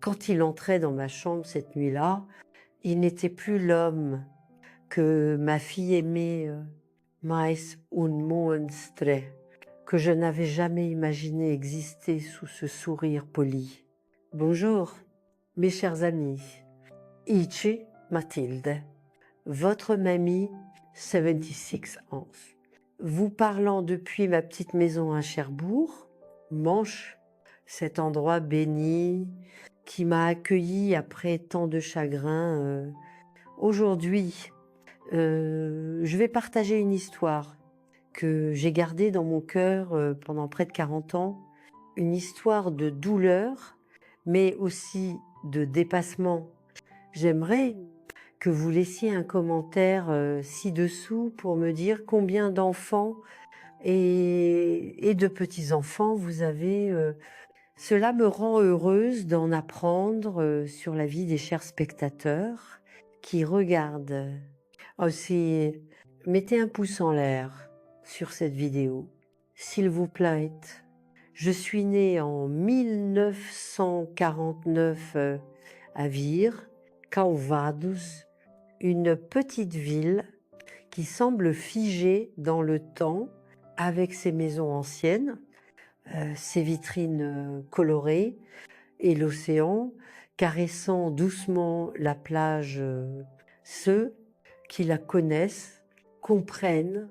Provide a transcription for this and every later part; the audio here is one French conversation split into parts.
Quand il entrait dans ma chambre cette nuit-là, il n'était plus l'homme que ma fille aimait, mais un monstre, que je n'avais jamais imaginé exister sous ce sourire poli. Bonjour, mes chers amis. Ici Mathilde, votre mamie 76 ans. Vous parlant depuis ma petite maison à Cherbourg, Manche, cet endroit béni qui m'a accueilli après tant de chagrin. Aujourd'hui, je vais partager une histoire que j'ai gardée dans mon cœur pendant près de 40 ans, une histoire de douleur, mais aussi de dépassement. J'aimerais que vous laissiez un commentaire ci-dessous pour me dire combien d'enfants et de petits-enfants vous avez. Cela me rend heureuse d'en apprendre sur la vie des chers spectateurs qui regardent. Aussi, mettez un pouce en l'air sur cette vidéo, s'il vous plaît. Je suis née en 1949 à Vire, Calvados, une petite ville qui semble figée dans le temps avec ses maisons anciennes, ses vitrines colorées et l'océan caressant doucement la plage. Ceux qui la connaissent comprennent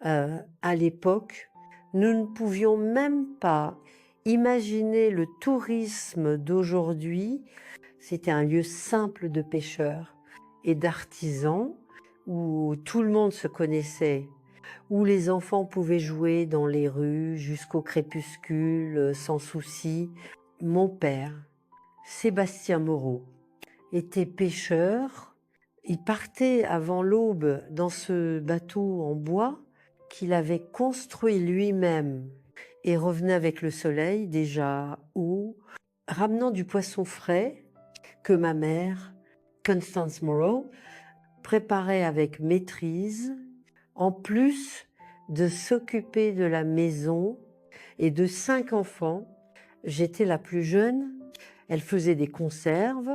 à l'époque, nous ne pouvions même pas imaginer le tourisme d'aujourd'hui. C'était un lieu simple de pêcheurs et d'artisans où tout le monde se connaissait, où les enfants pouvaient jouer dans les rues jusqu'au crépuscule sans souci. Mon père, Sébastien Moreau, était pêcheur. Il partait avant l'aube dans ce bateau en bois qu'il avait construit lui-même et revenait avec le soleil déjà haut, ramenant du poisson frais que ma mère, Constance Moreau, préparait avec maîtrise, en plus de s'occuper de la maison et de 5 enfants. J'étais la plus jeune. Elle faisait des conserves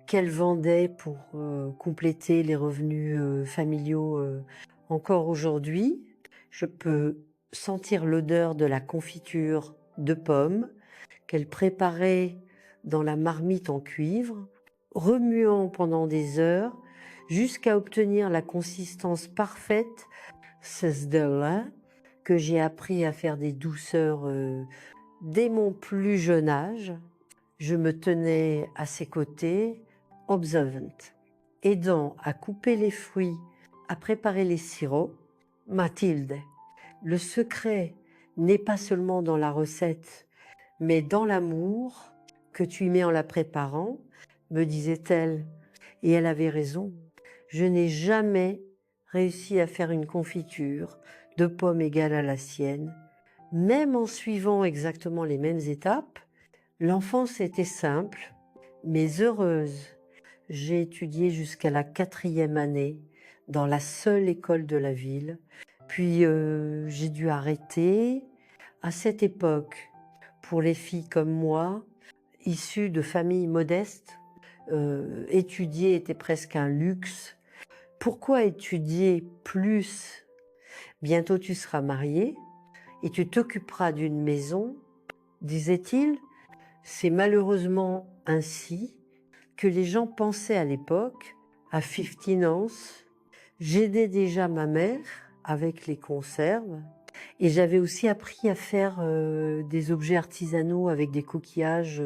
qu'elle vendait pour compléter les revenus familiaux. Encore aujourd'hui, je peux sentir l'odeur de la confiture de pommes qu'elle préparait dans la marmite en cuivre, remuant pendant des heures jusqu'à obtenir la consistance parfaite, celle-là que j'ai appris à faire des douceurs dès mon plus jeune âge. Je me tenais à ses côtés, observant, aidant à couper les fruits, à préparer les sirops. Mathilde, le secret n'est pas seulement dans la recette, mais dans l'amour que tu y mets en la préparant, me disait-elle. Et elle avait raison. Je n'ai jamais réussi à faire une confiture de pommes égale à la sienne, même en suivant exactement les mêmes étapes. L'enfance était simple, mais heureuse. J'ai étudié jusqu'à la 4e année dans la seule école de la ville. Puis j'ai dû arrêter. À cette époque, pour les filles comme moi, issues de familles modestes, étudier était presque un luxe. Pourquoi étudier plus? Bientôt tu seras mariée et tu t'occuperas d'une maison, disait-il. C'est malheureusement ainsi que les gens pensaient à l'époque. À 15 ans, j'aidais déjà ma mère avec les conserves et j'avais aussi appris à faire des objets artisanaux avec des coquillages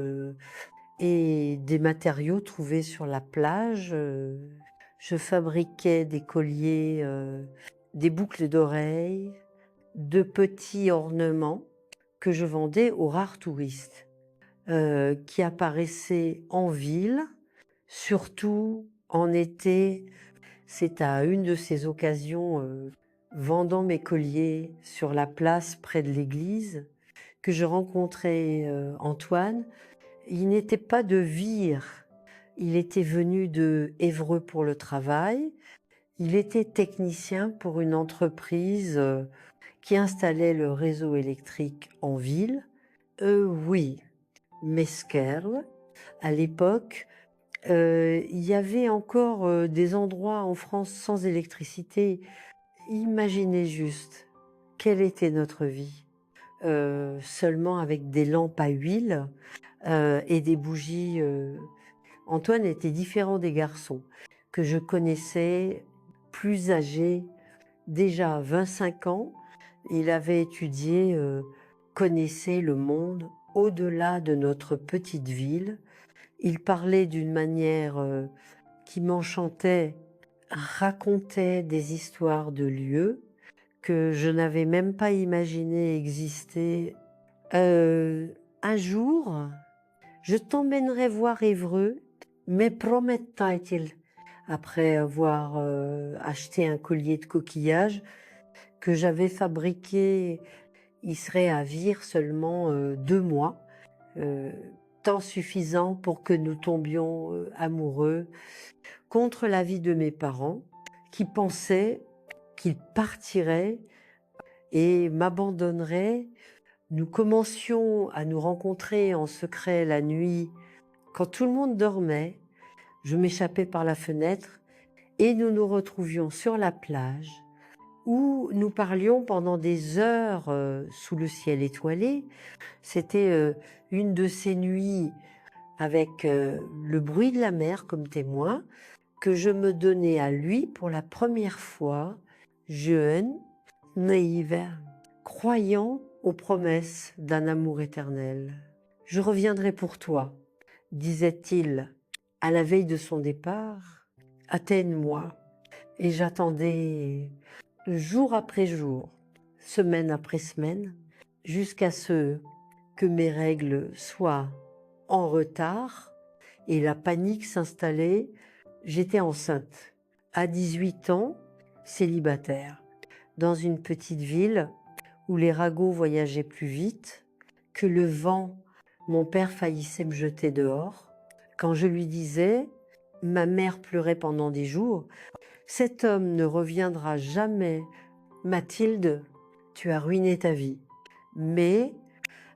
et des matériaux trouvés sur la plage. Je fabriquais des colliers, des boucles d'oreilles, de petits ornements que je vendais aux rares touristes qui apparaissaient en ville, surtout en été. C'est à une de ces occasions, vendant mes colliers sur la place près de l'église, que je rencontrai Antoine. Il n'était pas de Vire, il était venu de Évreux pour le travail. Il était technicien pour une entreprise qui installait le réseau électrique en ville. Oui, Mesquerle, à l'époque, il y avait encore, des endroits en France sans électricité. Imaginez juste, quelle était notre vie? Seulement avec des lampes à huile, et des bougies, Antoine était différent des garçons que je connaissais, plus âgés, déjà 25 ans. Il avait étudié, connaissait le monde au-delà de notre petite ville. Il parlait d'une manière, qui m'enchantait, racontait des histoires de lieux que je n'avais même pas imaginé exister. Un jour, je t'emmènerai voir Évreux, mais promettait-il, après avoir acheté un collier de coquillages que j'avais fabriqué. Il serait à Vire seulement 2 mois, euh, temps suffisant pour que nous tombions amoureux, contre l'avis de mes parents, qui pensaient qu'il partirait et m'abandonnerait. Nous commencions à nous rencontrer en secret la nuit, quand tout le monde dormait. Je m'échappais par la fenêtre et nous nous retrouvions sur la plage où nous parlions pendant des heures sous le ciel étoilé. C'était une de ces nuits avec le bruit de la mer comme témoin que je me donnais à lui pour la première fois, jeune, naïve, croyant aux promesses d'un amour éternel. Je reviendrai pour toi, disait-il à la veille de son départ. Atteigne-moi. Et j'attendais jour après jour, semaine après semaine, jusqu'à ce que mes règles soient en retard et la panique s'installait. J'étais enceinte, à 18 ans, célibataire, dans une petite ville où les ragots voyageaient plus vite, que le vent, mon père faillissait me jeter dehors. Quand je lui disais, ma mère pleurait pendant des jours, cet homme ne reviendra jamais. Mathilde, tu as ruiné ta vie. Mais,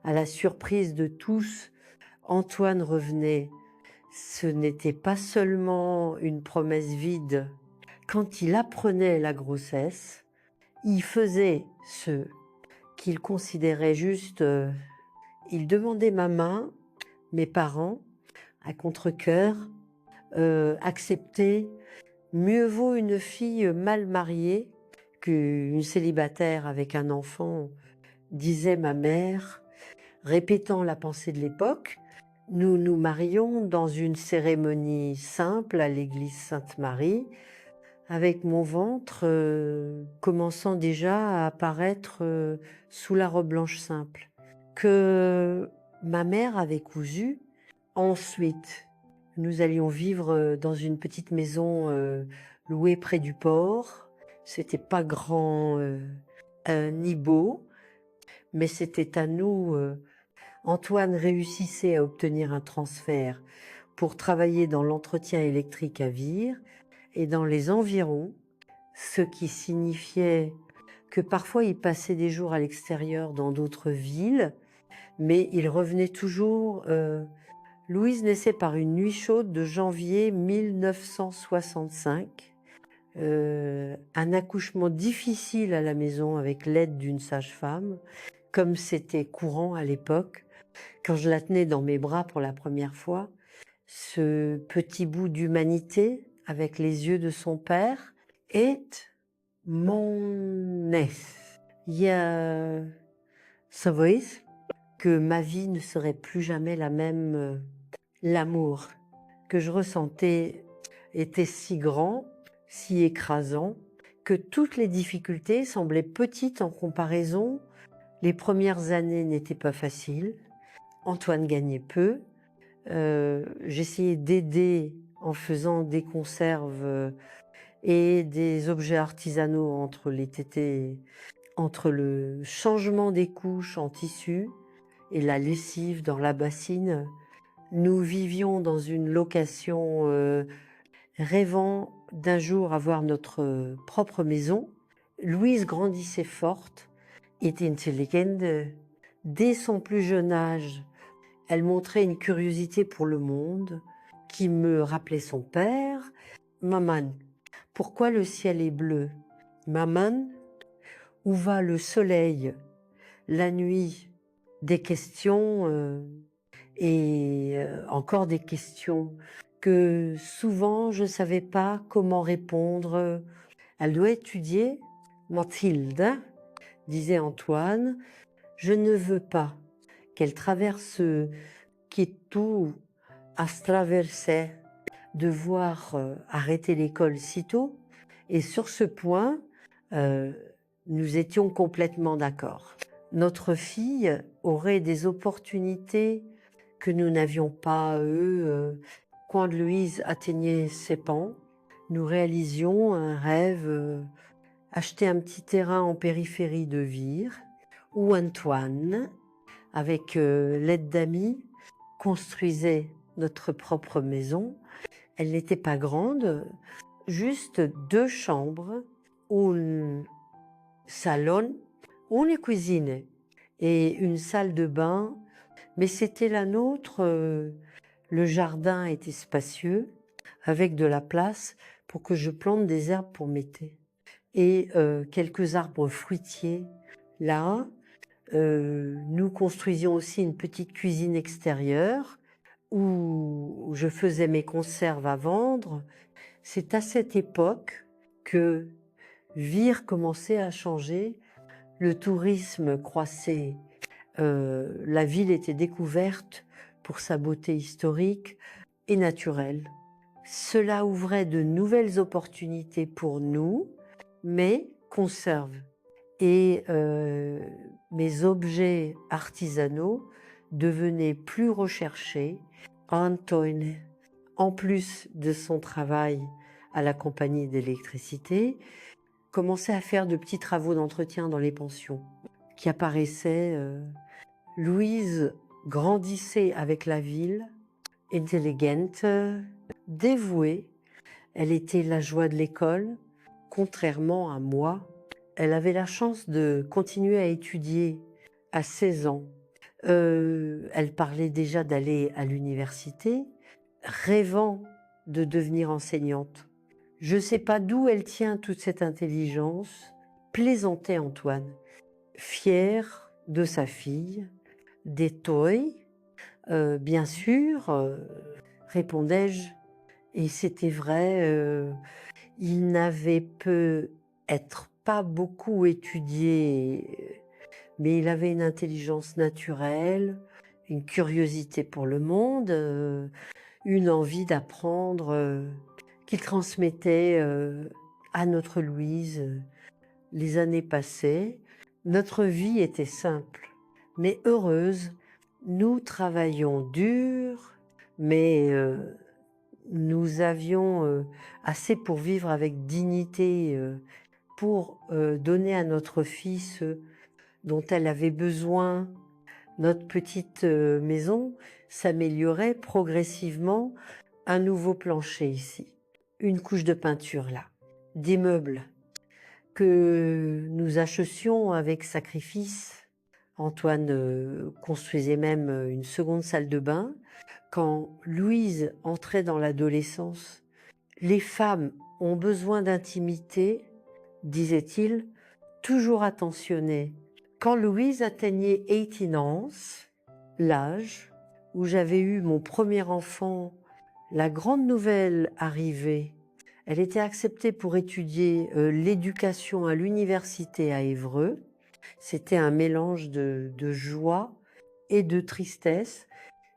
à la surprise de tous, Antoine revenait. Ce n'était pas seulement une promesse vide. Quand il apprenait la grossesse, il faisait ce qu'il considérait juste. Il demandait ma main, mes parents, à contre-cœur, acceptaient. Mieux vaut une fille mal mariée qu'une célibataire avec un enfant, disait ma mère, répétant la pensée de l'époque. Nous nous marions dans une cérémonie simple à l'église Sainte-Marie, avec mon ventre commençant déjà à apparaître sous la robe blanche simple, que ma mère avait cousue. Ensuite, nous allions vivre dans une petite maison louée près du port. C'était pas grand ni beau, mais c'était à nous. Antoine réussissait à obtenir un transfert pour travailler dans l'entretien électrique à Vire et dans les environs, ce qui signifiait que parfois il passait des jours à l'extérieur dans d'autres villes, mais il revenait toujours. Louise naissait par une nuit chaude de janvier 1965. Un accouchement difficile à la maison avec l'aide d'une sage-femme, comme c'était courant à l'époque. Quand je la tenais dans mes bras pour la première fois, ce petit bout d'humanité avec les yeux de son père est mon est. Il y a savez que ma vie ne serait plus jamais la même. L'amour que je ressentais était si grand, si écrasant, que toutes les difficultés semblaient petites en comparaison. Les premières années n'étaient pas faciles. Antoine gagnait peu. J'essayais d'aider en faisant des conserves et des objets artisanaux entre les tétés, entre le changement des couches en tissu et la lessive dans la bassine. Nous vivions dans une location, rêvant d'un jour avoir notre propre maison. Louise grandissait forte, était intelligente. Dès son plus jeune âge, Elle montrait une curiosité pour le monde qui me rappelait son père. Maman, pourquoi le ciel est bleu? Maman, où va le soleil? La nuit, des questions et encore des questions que souvent je ne savais pas comment répondre. Elle doit étudier. Mathilde, disait Antoine, je ne veux pas qu'elle traverse qui est tout à se traverser, devoir arrêter l'école si tôt. Et sur ce point, nous étions complètement d'accord. Notre fille aurait des opportunités que nous n'avions pas, quand Louise atteignait ses ans, nous réalisions un rêve, acheter un petit terrain en périphérie de Vire, où Antoine, avec l'aide d'amis, construisait notre propre maison. Elle n'était pas grande, juste 2 chambres, un salon, une cuisine et une salle de bain. Mais c'était la nôtre, le jardin était spacieux, avec de la place pour que je plante des herbes pour m'été. Et quelques arbres fruitiers là. Nous construisions aussi une petite cuisine extérieure où je faisais mes conserves à vendre. C'est à cette époque que Vire commençait à changer, le tourisme croissait, la ville était découverte pour sa beauté historique et naturelle. Cela ouvrait de nouvelles opportunités pour nous, mais conserve. Et mes objets artisanaux devenaient plus recherchés. Antoine, en plus de son travail à la compagnie d'électricité, commençait à faire de petits travaux d'entretien dans les pensions qui apparaissaient. Louise grandissait avec la ville, intelligente, dévouée. Elle était la joie de l'école, contrairement à moi. Elle avait la chance de continuer à étudier à 16 ans. Elle parlait déjà d'aller à l'université, rêvant de devenir enseignante. Je ne sais pas d'où elle tient toute cette intelligence, plaisantait Antoine, fier de sa fille, des toys, bien sûr, répondais-je, et c'était vrai, il n'avait peut-être pas beaucoup étudié, mais il avait une intelligence naturelle, une curiosité pour le monde, une envie d'apprendre qu'il transmettait à notre Louise. Les années passaient, notre vie était simple, mais heureuse. Nous travaillions dur, mais nous avions assez pour vivre avec dignité, pour donner à notre fille ce dont elle avait besoin. Notre petite maison s'améliorait progressivement. Un nouveau plancher ici, une couche de peinture là, des meubles que nous achetions avec sacrifice. Antoine construisait même une seconde salle de bain. Quand Louise entrait dans l'adolescence, les femmes ont besoin d'intimité, disait-il, toujours attentionné. Quand Louise atteignait 18 ans, l'âge où j'avais eu mon premier enfant, la grande nouvelle arrivait. Elle était acceptée pour étudier l'éducation à l'université à Évreux. C'était un mélange de joie et de tristesse.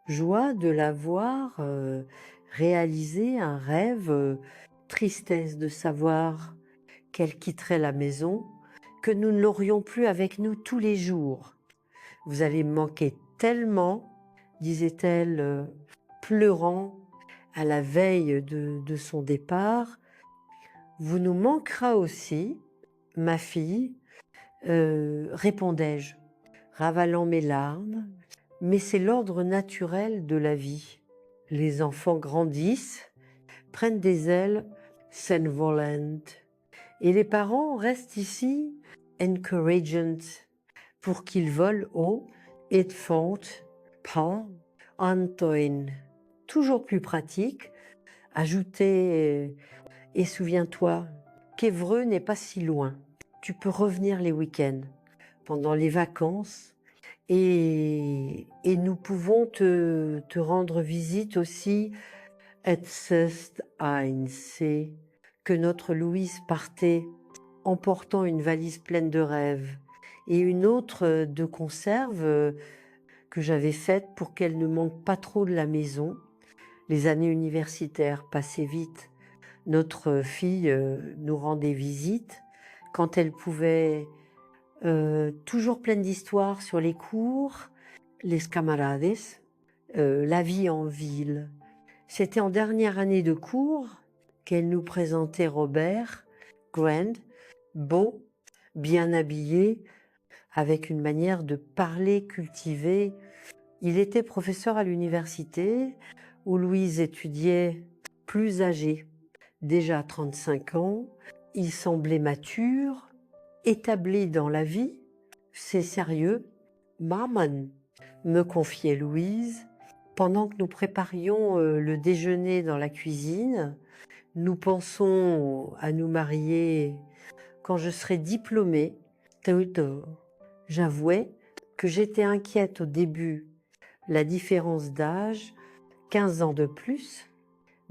Joie de la voir réaliser un rêve, tristesse de savoir qu'elle quitterait la maison, que nous ne l'aurions plus avec nous tous les jours. Vous allez me manquer tellement, disait-elle, pleurant à la veille de son départ. Vous nous manquera aussi, ma fille, répondais-je, ravalant mes larmes, mais c'est l'ordre naturel de la vie. Les enfants grandissent, prennent des ailes, s'envolent, et les parents restent ici, encourageant, pour qu'ils volent haut et ne font pas Antoine, toujours plus pratique, ajoutait et souviens-toi qu'Évreux n'est pas si loin. Tu peux revenir les week-ends, pendant les vacances, et nous pouvons te rendre visite aussi. Het zest c'est que notre Louise partait emportant une valise pleine de rêves et une autre de conserve que j'avais faite pour qu'elle ne manque pas trop de la maison. Les années universitaires passaient vite. Notre fille nous rendait visite quand elle pouvait, toujours pleine d'histoires sur les cours, les camarades, la vie en ville. C'était en dernière année de cours qu'elle nous présentait Robert, Grand, beau, bien habillé, avec une manière de parler cultivée. Il était professeur à l'université où Louise étudiait, plus âgée, déjà 35 ans. Il semblait mature, établi dans la vie. C'est sérieux. Maman, me confiait Louise, pendant que nous préparions le déjeuner dans la cuisine. Nous pensons à nous marier quand je serai diplômée. J'avouais que j'étais inquiète au début. La différence d'âge, 15 ans de plus,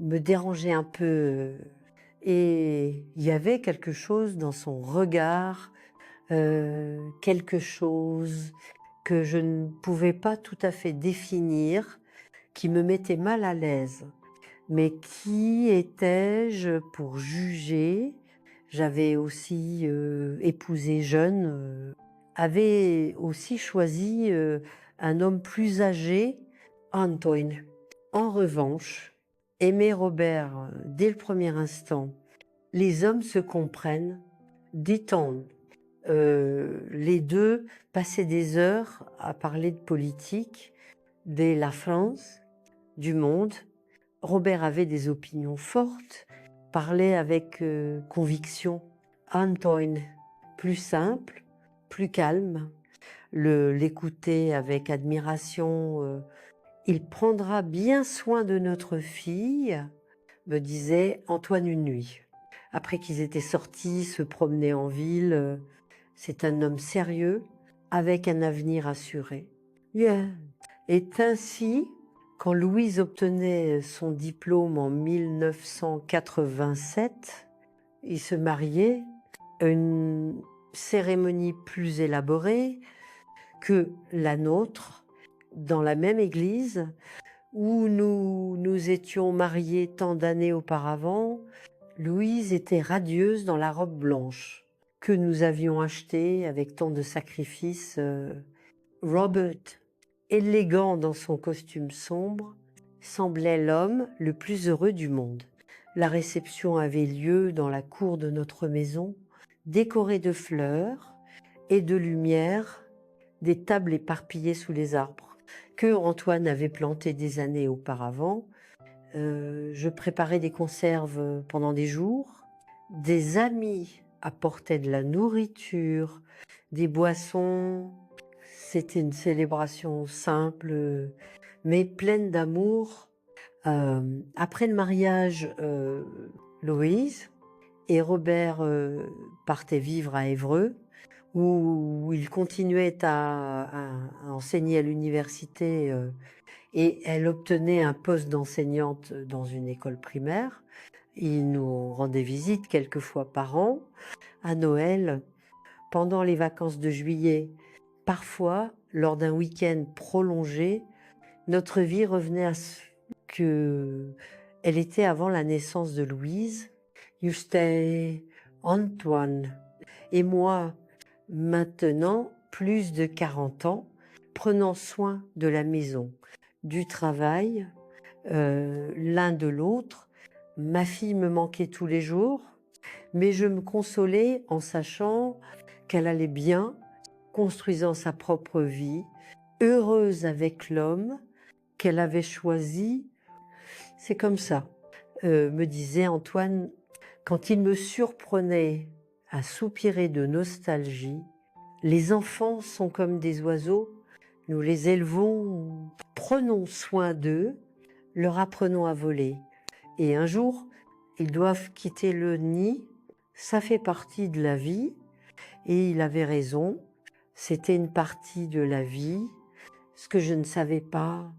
me dérangeait un peu. Et il y avait quelque chose dans son regard, quelque chose que je ne pouvais pas tout à fait définir, qui me mettait mal à l'aise. Mais qui étais-je pour juger? J'avais aussi épousé jeune, avait aussi choisi un homme plus âgé, Antoine. En revanche, aimer Robert dès le premier instant. Les hommes se comprennent, dit-on. Les deux passaient des heures à parler de politique, de la France, du monde. Robert avait des opinions fortes, parlait avec conviction. Antoine, plus simple, plus calme, l'écouter avec admiration. Il prendra bien soin de notre fille, me disait Antoine une nuit. Après qu'ils étaient sortis, se promener en ville, c'est un homme sérieux, avec un avenir assuré. Yeah. Et ainsi, quand Louise obtenait son diplôme en 1987, il se mariait, une cérémonie plus élaborée que la nôtre, dans la même église où nous étions mariés tant d'années auparavant. Louise était radieuse dans la robe blanche que nous avions achetée avec tant de sacrifices. Robert, élégant dans son costume sombre, semblait l'homme le plus heureux du monde. La réception avait lieu dans la cour de notre maison, décorée de fleurs et de lumière, des tables éparpillées sous les arbres, que Antoine avait plantés des années auparavant. Je préparais des conserves pendant des jours. Des amis apportaient de la nourriture, des boissons. C'était une célébration simple, mais pleine d'amour. Après le mariage, Louise et Robert partaient vivre à Évreux, où il continuait à enseigner à l'université et elle obtenait un poste d'enseignante dans une école primaire. Il nous rendait visite quelques fois par an, à Noël, pendant les vacances de juillet. Parfois, lors d'un week-end prolongé, notre vie revenait à ce qu'elle était avant la naissance de Louise. Juste Antoine et moi, maintenant, plus de 40 ans, prenant soin de la maison, du travail, l'un de l'autre. Ma fille me manquait tous les jours, mais je me consolais en sachant qu'elle allait bien, construisant sa propre vie, heureuse avec l'homme qu'elle avait choisi. C'est comme ça, me disait Antoine, quand il me surprenait à soupirer de nostalgie. Les enfants sont comme des oiseaux, nous les élevons prenons soin d'eux, leur apprenons à voler. Et un jour, ils doivent quitter le nid, ça fait partie de la vie, et il avait raison, c'était une partie de la vie, ce que je ne savais pas,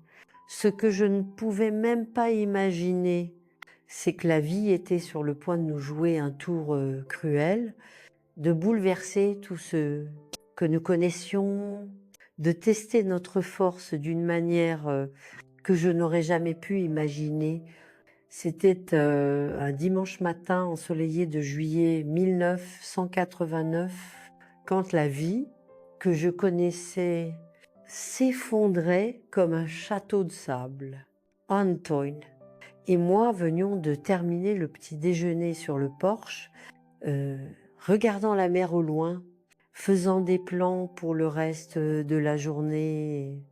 ce que je ne pouvais même pas imaginer, c'est que la vie était sur le point de nous jouer un tour cruel, de bouleverser tout ce que nous connaissions, de tester notre force d'une manière que je n'aurais jamais pu imaginer. C'était un dimanche matin ensoleillé de juillet 1989, quand la vie que je connaissais s'effondrait comme un château de sable. Antoine et moi venions de terminer le petit déjeuner sur le porche, regardant la mer au loin, faisant des plans pour le reste de la journée.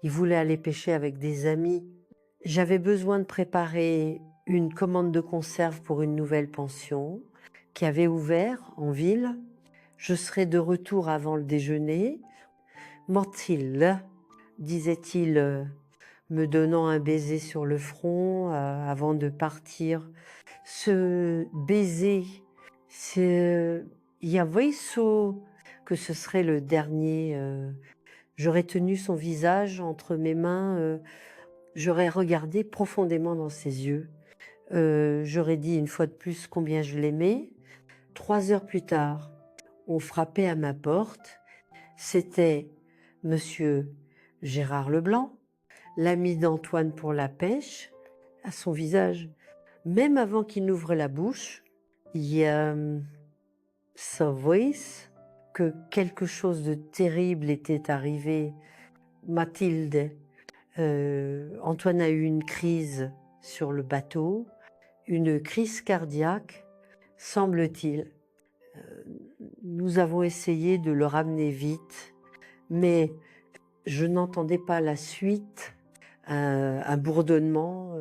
Il voulait aller pêcher avec des amis. J'avais besoin de préparer une commande de conserve pour une nouvelle pension qui avait ouvert en ville. Je serai de retour avant le déjeuner. Mathilde, disait-il, me donnant un baiser sur le front avant de partir. Ce baiser, il y avait que ce serait le dernier. J'aurais tenu son visage entre mes mains, j'aurais regardé profondément dans ses yeux. J'aurais dit une fois de plus combien je l'aimais. 3 heures plus tard, on frappait à ma porte. C'était Monsieur Gérard Leblanc, l'ami d'Antoine pour la pêche. À son visage, même avant qu'il n'ouvre la bouche, il y a sa voix, que quelque chose de terrible était arrivé. Mathilde, Antoine a eu une crise sur le bateau, une crise cardiaque, semble-t-il. Nous avons essayé de le ramener vite, mais je n'entendais pas la suite. Un bourdonnement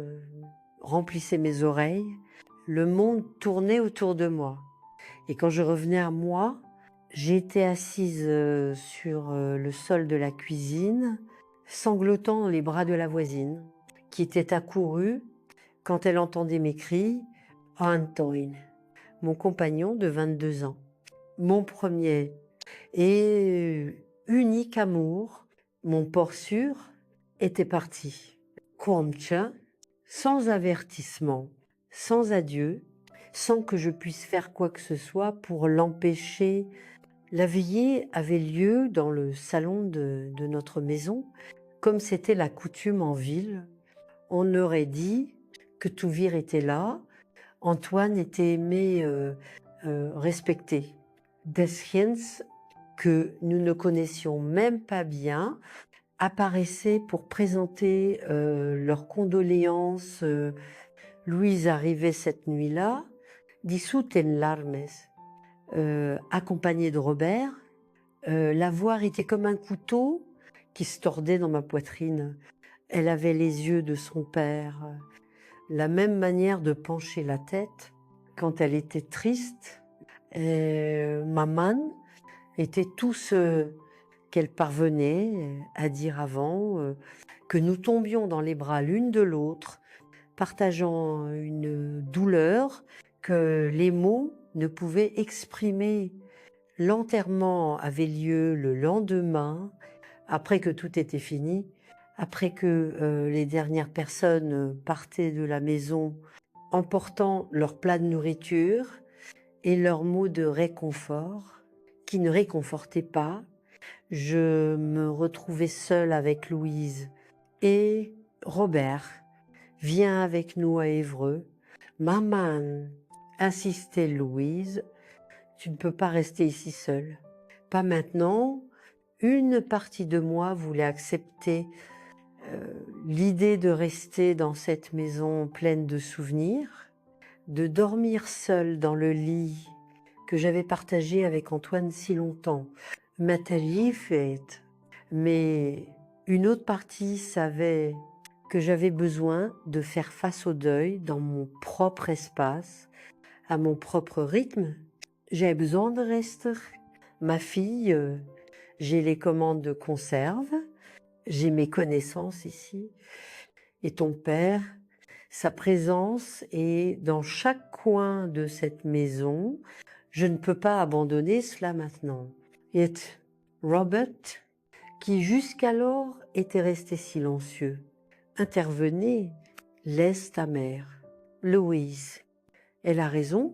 remplissait mes oreilles. Le monde tournait autour de moi. Et quand je revenais à moi, j'étais assise sur le sol de la cuisine, sanglotant dans les bras de la voisine, qui était accourue quand elle entendait mes cris. Antoine, mon compagnon de 22 ans, mon premier et unique amour, mon port sûr, était parti. Concha, sans avertissement, sans adieu, sans que je puisse faire quoi que ce soit pour l'empêcher. La veillée avait lieu dans le salon de notre maison, comme c'était la coutume en ville. On aurait dit que Touvir était là, Antoine était aimé, respecté. Des gens que nous ne connaissions même pas bien apparaissaient pour présenter leurs condoléances. Louise arrivait cette nuit-là, dissoute en larmes, accompagnée de Robert. La voir était comme un couteau qui se tordait dans ma poitrine. Elle avait les yeux de son père, la même manière de pencher la tête quand elle était triste. Maman était tout ce qu'elle parvenait à dire avant, que nous tombions dans les bras l'une de l'autre, partageant une douleur que les mots ne pouvaient exprimer. L'enterrement avait lieu le lendemain, après que tout était fini, après que les dernières personnes partaient de la maison emportant leur plat de nourriture et leurs mots de réconfort, qui ne réconfortaient pas. Je me retrouvais seule avec Louise et Robert. Viens avec nous à Évreux. Maman, insistait Louise, tu ne peux pas rester ici seule. Pas maintenant. Une partie de moi voulait accepter l'idée de rester dans cette maison pleine de souvenirs, de dormir seule dans le lit que j'avais partagé avec Antoine si longtemps. Matali fait. Mais une autre partie savait que j'avais besoin de faire face au deuil dans mon propre espace, à mon propre rythme. J'ai besoin de rester. Ma fille, j'ai les commandes de conserve. j'ai mes connaissances ici, et ton père, sa présence est dans chaque coin de cette maison. Je ne peux pas abandonner cela maintenant. Et Robert, qui jusqu'alors était resté silencieux, intervenait, laisse ta mère. Louise, elle a raison,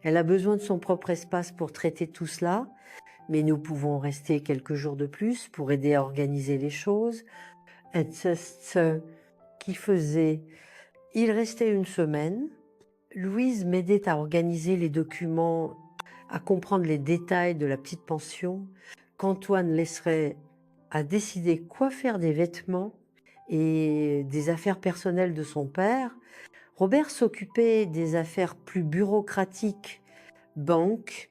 elle a besoin de son propre espace pour traiter tout cela, mais nous pouvons rester quelques jours de plus pour aider à organiser les choses. Et c'est ce qui faisait. Il restait une semaine. Louise m'aidait à organiser les documents, à comprendre les détails de la petite pension, qu'Antoine laisserait à décider quoi faire des vêtements et des affaires personnelles de son père. Robert s'occupait des affaires plus bureaucratiques, banque,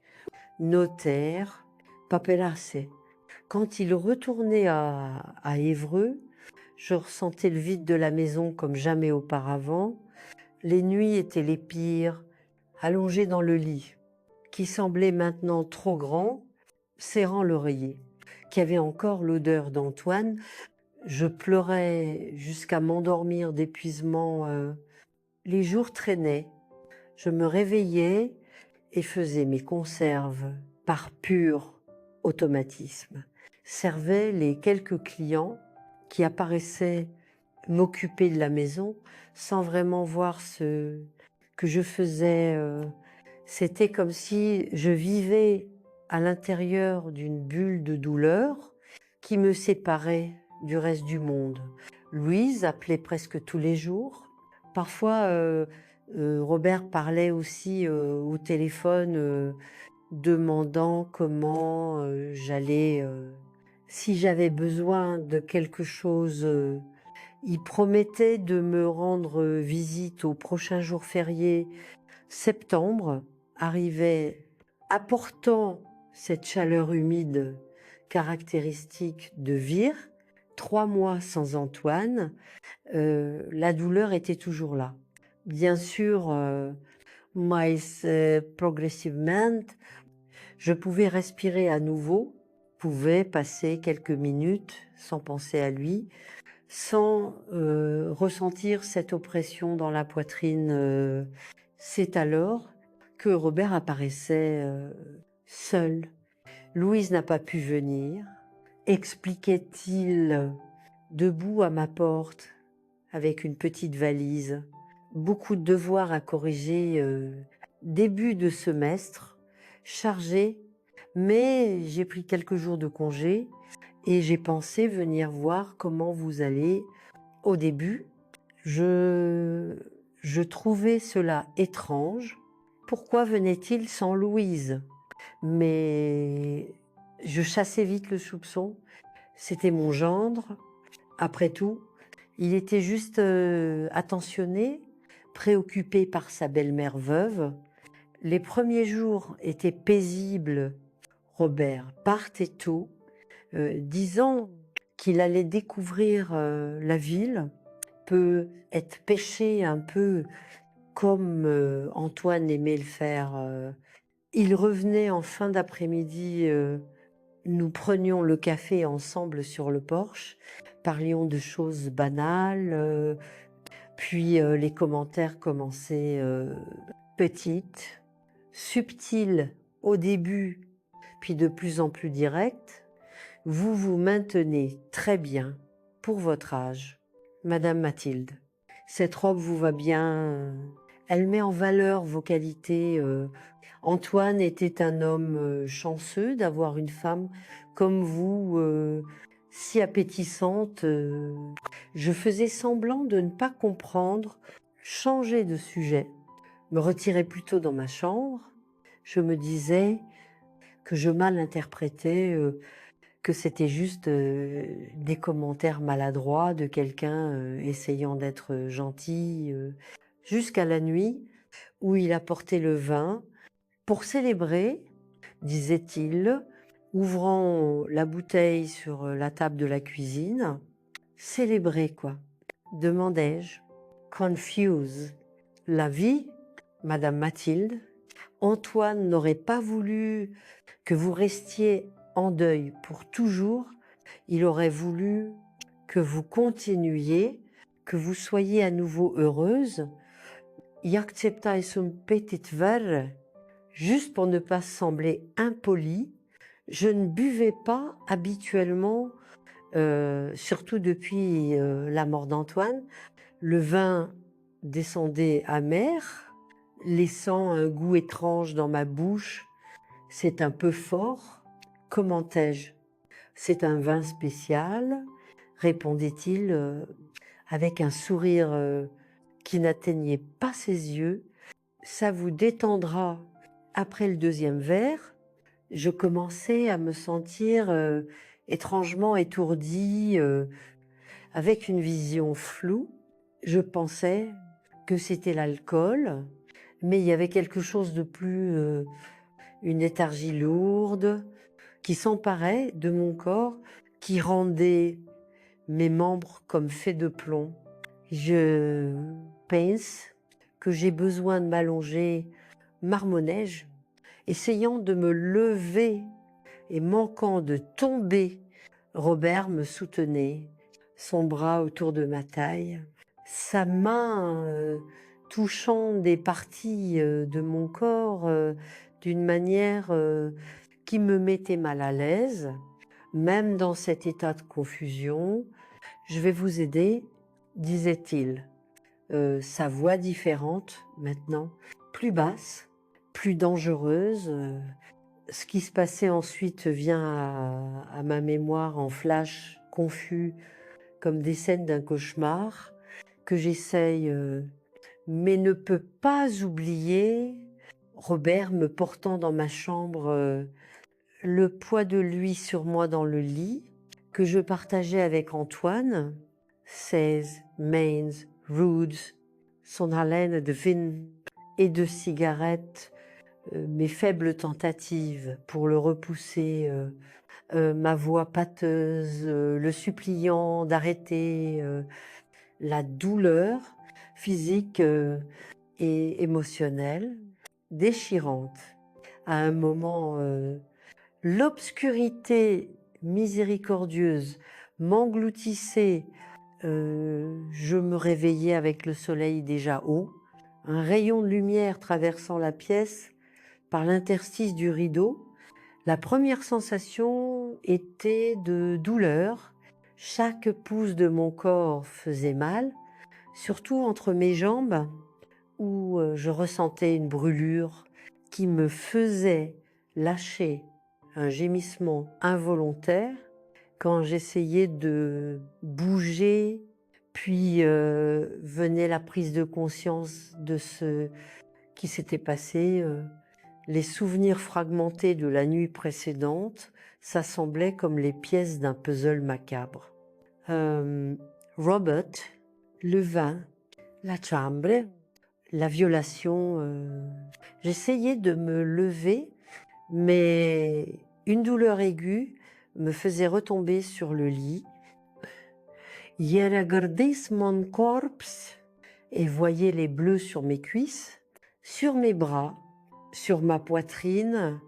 notaire, paperasse. Quand il retournait à Évreux, je ressentais le vide de la maison comme jamais auparavant. Les nuits étaient les pires, allongé dans le lit, qui semblait maintenant trop grand, serrant l'oreiller, qui avait encore l'odeur d'Antoine. Je pleurais jusqu'à m'endormir d'épuisement. Les jours traînaient. Je me réveillais et faisais mes conserves par pur automatisme. Servais les quelques clients qui apparaissaient m'occuper de la maison sans vraiment voir ce que je faisais. C'était comme si je vivais à l'intérieur d'une bulle de douleur qui me séparait du reste du monde. Louise appelait presque tous les jours. Parfois, Robert parlait aussi au téléphone, demandant comment j'allais, si j'avais besoin de quelque chose. Il promettait de me rendre visite au prochain jour férié. Septembre arrivait apportant cette chaleur humide caractéristique de Vire. 3 mois sans Antoine, la douleur était toujours là. Bien sûr, progressivement, je pouvais respirer à nouveau, pouvais passer quelques minutes sans penser à lui, sans ressentir cette oppression dans la poitrine. C'est alors que Robert apparaissait seul. Louise n'a pas pu venir, expliquait-il, debout à ma porte, avec une petite valise. Beaucoup de devoirs à corriger, début de semestre, chargé, mais j'ai pris quelques jours de congé et j'ai pensé venir voir comment vous allez. Au début, je trouvais cela étrange. Pourquoi venait-il sans Louise? Mais je chassais vite le soupçon. C'était mon gendre. Après tout, il était juste attentionné, préoccupé par sa belle-mère veuve. Les premiers jours étaient paisibles. Robert partait tôt, disant qu'il allait découvrir la ville, peut être pêché un peu comme Antoine aimait le faire. Il revenait en fin d'après-midi, nous prenions le café ensemble sur le porche, parlions de choses banales, puis les commentaires commençaient petites, subtiles au début, puis de plus en plus directes. Vous vous maintenez très bien pour votre âge, Madame Mathilde. Cette robe vous va bien, elle met en valeur vos qualités. Antoine était un homme chanceux d'avoir une femme comme vous, si appétissante. Je faisais semblant de ne pas comprendre, changer de sujet, me retirer plutôt dans ma chambre. Je me disais que je mal interprétais, que c'était juste des commentaires maladroits de quelqu'un essayant d'être gentil, jusqu'à la nuit où il apportait le vin pour célébrer, disait-il, ouvrant la bouteille sur la table de la cuisine. Célébrer quoi? Demandai-je, confuse. La vie, Madame Mathilde, Antoine n'aurait pas voulu que vous restiez en deuil pour toujours. Il aurait voulu que vous continuiez, que vous soyez à nouveau heureuse. J'acceptais un petit verre, juste pour ne pas sembler impolie. Je ne buvais pas habituellement, surtout depuis la mort d'Antoine. Le vin descendait amer, laissant un goût étrange dans ma bouche. C'est un peu fort. Comment ai-je? C'est un vin spécial, répondait-il avec un sourire qui n'atteignait pas ses yeux. Ça vous détendra après le deuxième verre. Je commençais à me sentir étrangement étourdie, avec une vision floue. Je pensais que c'était l'alcool, mais il y avait quelque chose de plus, une léthargie lourde qui s'emparait de mon corps, qui rendait mes membres comme faits de plomb. Je pense que j'ai besoin de m'allonger, marmonnai-je, essayant de me lever et manquant de tomber. Robert me soutenait, son bras autour de ma taille, sa main touchant des parties de mon corps d'une manière qui me mettait mal à l'aise, même dans cet état de confusion. Je vais vous aider, disait-il. Sa voix différente maintenant, plus basse, plus dangereuse. Ce qui se passait ensuite vient à ma mémoire en flash confus, comme des scènes d'un cauchemar, que j'essaye, mais ne peux pas oublier. Robert me portant dans ma chambre, le poids de lui sur moi dans le lit, que je partageais avec Antoine, ses mains rudes, son haleine de vin et de cigarettes, mes faibles tentatives pour le repousser, ma voix pâteuse, le suppliant d'arrêter, la douleur physique et émotionnelle déchirante. À un moment, l'obscurité miséricordieuse m'engloutissait. Je me réveillais avec le soleil déjà haut, un rayon de lumière traversant la pièce par l'interstice du rideau. La première sensation était de douleur. Chaque pouce de mon corps faisait mal, surtout entre mes jambes où je ressentais une brûlure qui me faisait lâcher un gémissement involontaire quand j'essayais de bouger, puis venait la prise de conscience de ce qui s'était passé. Les souvenirs fragmentés de la nuit précédente s'assemblaient comme les pièces d'un puzzle macabre. Robert, le vin, la chambre, la violation. J'essayais de me lever, mais une douleur aiguë me faisait retomber sur le lit. Je regardais mon corps et voyais les bleus sur mes cuisses, sur mes bras, sur ma poitrine,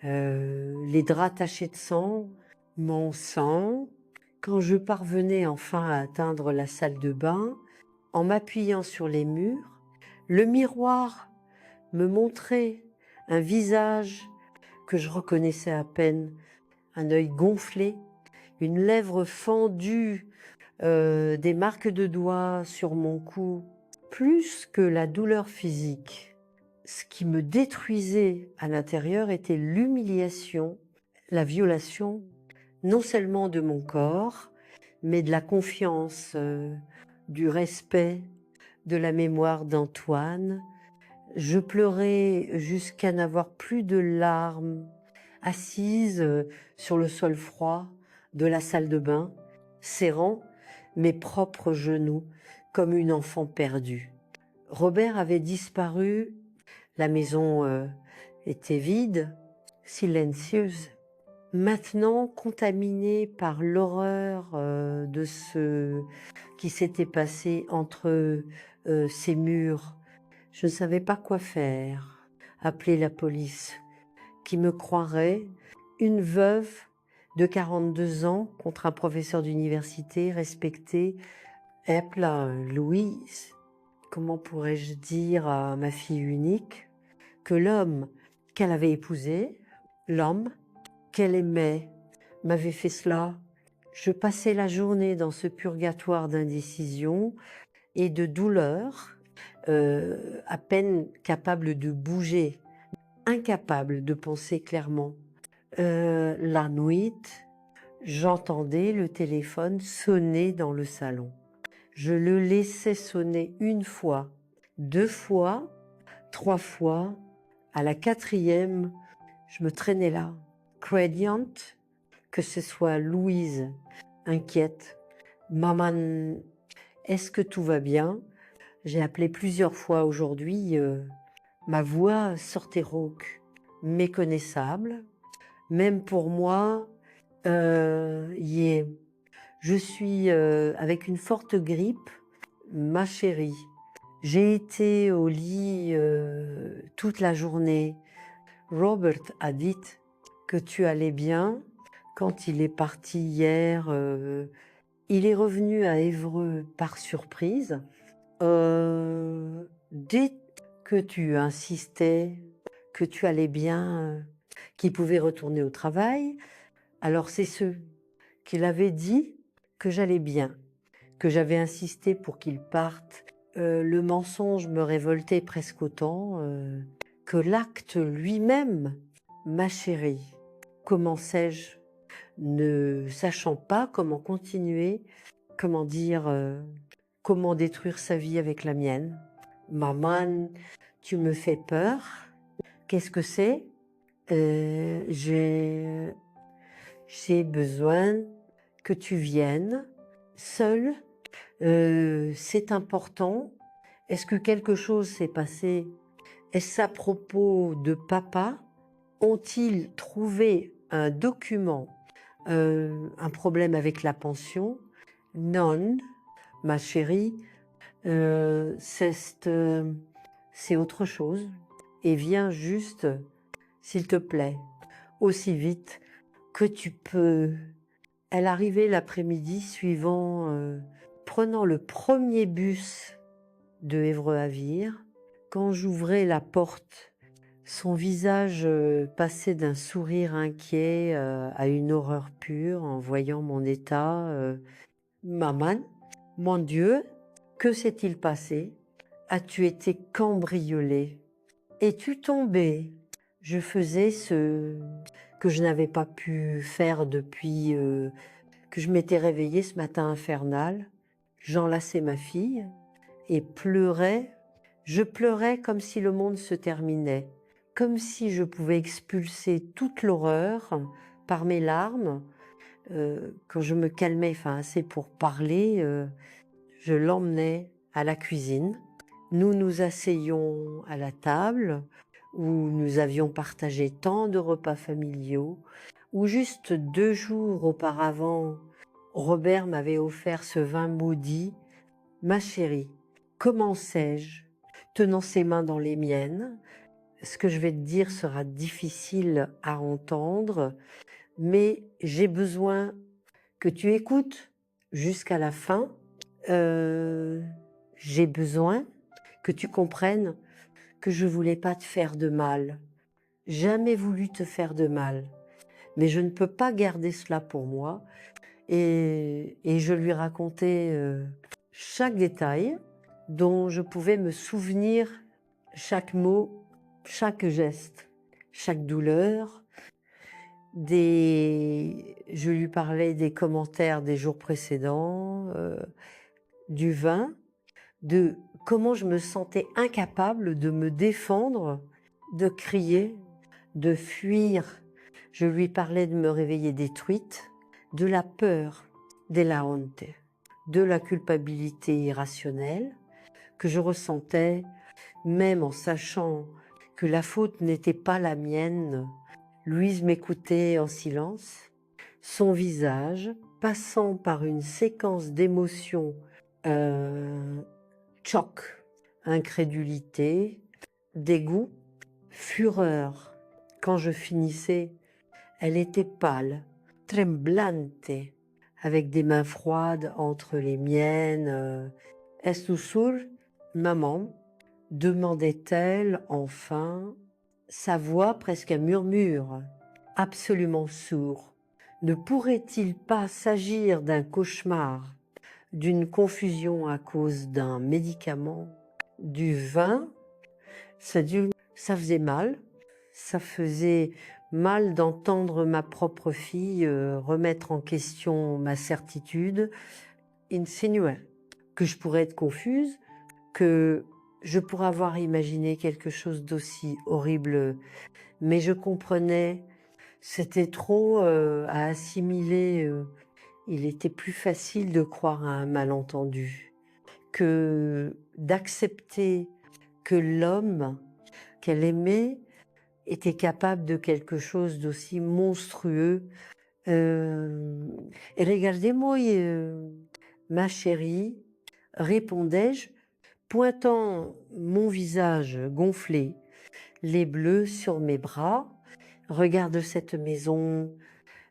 les draps tachés de sang, mon sang. Quand je parvenais enfin à atteindre la salle de bain, en m'appuyant sur les murs, le miroir me montrait un visage que je reconnaissais à peine, un œil gonflé, une lèvre fendue, des marques de doigts sur mon cou. Plus que la douleur physique, ce qui me détruisait à l'intérieur était l'humiliation, la violation, non seulement de mon corps, mais de la confiance, du respect, de la mémoire d'Antoine. Je pleurais jusqu'à n'avoir plus de larmes, assise sur le sol froid de la salle de bain, serrant mes propres genoux comme une enfant perdue. Robert avait disparu, la maison était vide, silencieuse. Maintenant, contaminée par l'horreur de ce qui s'était passé entre ces murs, je ne savais pas quoi faire. Appeler la police, qui me croirait une veuve de 42 ans contre un professeur d'université respecté. Et là, Louise, comment pourrais-je dire à ma fille unique que l'homme qu'elle avait épousé, l'homme qu'elle aimait, m'avait fait cela. Je passais la journée dans ce purgatoire d'indécision et de douleur, à peine capable de bouger, incapable de penser clairement. La nuit, j'entendais le téléphone sonner dans le salon. Je le laissais sonner 1 fois, 2 fois, 3 fois. À la 4e, je me traînais là, craignante que ce soit Louise, inquiète. Maman, est-ce que tout va bien? J'ai appelé plusieurs fois aujourd'hui. Ma voix sortait rauque, méconnaissable. Même pour moi, je suis avec une forte grippe, ma chérie. J'ai été au lit toute la journée. Robert a dit que tu allais bien quand il est parti hier. Il est revenu à Évreux par surprise. Dès que tu insistais que tu allais bien, qu'il pouvait retourner au travail, alors c'est ce qu'il avait dit que j'allais bien, que j'avais insisté pour qu'il parte. Le mensonge me révoltait presque autant que l'acte lui-même, ma chérie. Comment sais-je, ne sachant pas comment continuer, comment dire, comment détruire sa vie avec la mienne. Maman, tu me fais peur. Qu'est-ce que c'est? J'ai besoin que tu viennes seule. C'est important. Est-ce que quelque chose s'est passé? Est-ce à propos de papa? Ont-ils trouvé un document, un problème avec la pension? Non, ma chérie, c'est autre chose. Et viens juste, s'il te plaît, aussi vite que tu peux. Elle arrivait l'après-midi suivant, prenant le premier bus de Évreux à Vire. Quand j'ouvrais la porte, son visage passait d'un sourire inquiet à une horreur pure en voyant mon état. Maman, mon Dieu, que s'est-il passé? As-tu été cambriolée? Es-tu tombée? Je faisais ce que je n'avais pas pu faire depuis que je m'étais réveillée ce matin infernal. J'enlaçais ma fille et pleurais. Je pleurais comme si le monde se terminait, comme si je pouvais expulser toute l'horreur par mes larmes. Quand je me calmais assez pour parler, je l'emmenais à la cuisine. Nous nous asseyions à la table où nous avions partagé tant de repas familiaux, où juste 2 jours auparavant, Robert m'avait offert ce vin maudit. Ma chérie, comment sais-je, tenant ses mains dans les miennes, ce que je vais te dire sera difficile à entendre, mais j'ai besoin que tu écoutes jusqu'à la fin. J'ai besoin que tu comprennes que je voulais pas te faire de mal. Jamais voulu te faire de mal. Mais je ne peux pas garder cela pour moi. Et je lui racontais chaque détail dont je pouvais me souvenir, chaque mot, chaque geste, chaque douleur. Je lui parlais des commentaires des jours précédents, du vin, de comment je me sentais incapable de me défendre, de crier, de fuir. Je lui parlais de me réveiller détruite, de la peur, de la honte, de la culpabilité irrationnelle que je ressentais, même en sachant que la faute n'était pas la mienne. Louise m'écoutait en silence, son visage passant par une séquence d'émotions, choc, incrédulité, dégoût, fureur. Quand je finissais, elle était pâle, tremblante, avec des mains froides entre les miennes. Es tu sûr, maman? Demandait-elle enfin, sa voix presque un murmure, absolument sourd. Ne pourrait-il pas s'agir d'un cauchemar, d'une confusion à cause d'un médicament, du vin? Ça faisait mal. Ça faisait mal d'entendre ma propre fille remettre en question ma certitude, insinuer que je pourrais être confuse, que je pourrais avoir imaginé quelque chose d'aussi horrible, mais je comprenais, c'était trop à assimiler. Il était plus facile de croire à un malentendu que d'accepter que l'homme qu'elle aimait était capable de quelque chose d'aussi monstrueux. Et regardez-moi, ma chérie, répondais-je, pointant mon visage gonflé, les bleus sur mes bras. Regarde cette maison,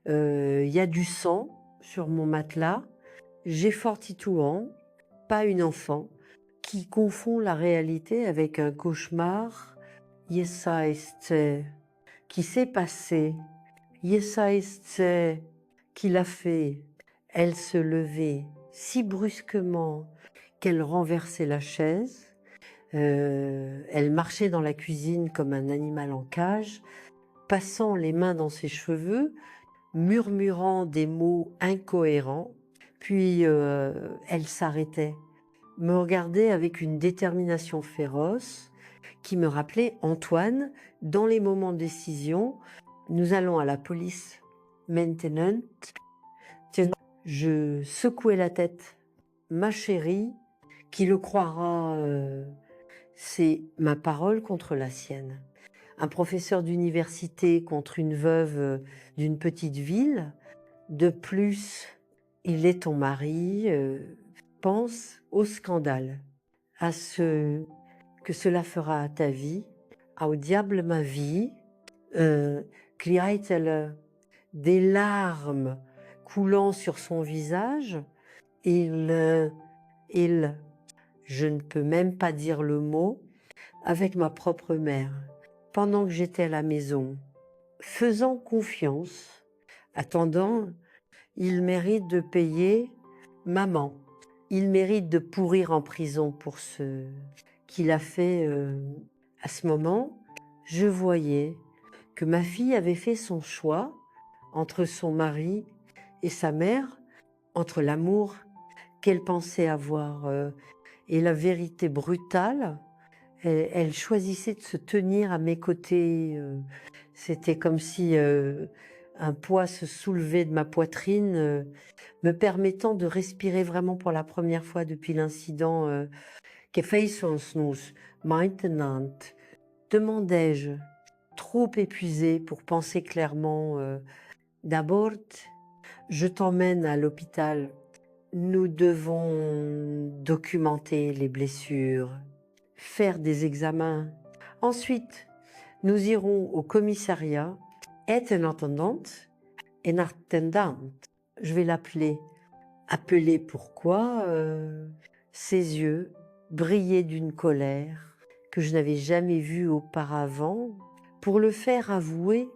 il y a du sang sur mon matelas. J'ai Fortituan, pas une enfant, qui confond la réalité avec un cauchemar. Yes, qui s'est passé. Yes, qui l'a fait. Elle se levait si brusquement qu'elle renversait la chaise. Elle marchait dans la cuisine comme un animal en cage, passant les mains dans ses cheveux, murmurant des mots incohérents. Puis elle s'arrêtait, me regardait avec une détermination féroce qui me rappelait Antoine dans les moments de décision. Nous allons à la police maintenant. Je secouais la tête. Ma chérie, qui le croira, c'est ma parole contre la sienne. Un professeur d'université contre une veuve d'une petite ville. De plus, il est ton mari. Pense au scandale, à ce que cela fera à ta vie, au diable ma vie. Criait-elle, des larmes coulant sur son visage. Je ne peux même pas dire le mot, avec ma propre mère, pendant que j'étais à la maison, faisant confiance, attendant, il mérite de payer maman. Il mérite de pourrir en prison pour ce qu'il a fait. À ce moment, je voyais que ma fille avait fait son choix entre son mari et sa mère, entre l'amour qu'elle pensait avoir et la vérité brutale. Elle choisissait de se tenir à mes côtés. C'était comme si un poids se soulevait de ma poitrine, me permettant de respirer vraiment pour la première fois depuis l'incident. Que faisons nous maintenant? Demandai-je, trop épuisée pour penser clairement. D'abord, je t'emmène à l'hôpital. Nous devons documenter les blessures, faire des examens. Ensuite, nous irons au commissariat. Et en attendante, je vais l'appeler. Appeler pourquoi ses yeux brillaient d'une colère que je n'avais jamais vue auparavant, pour le faire avouer,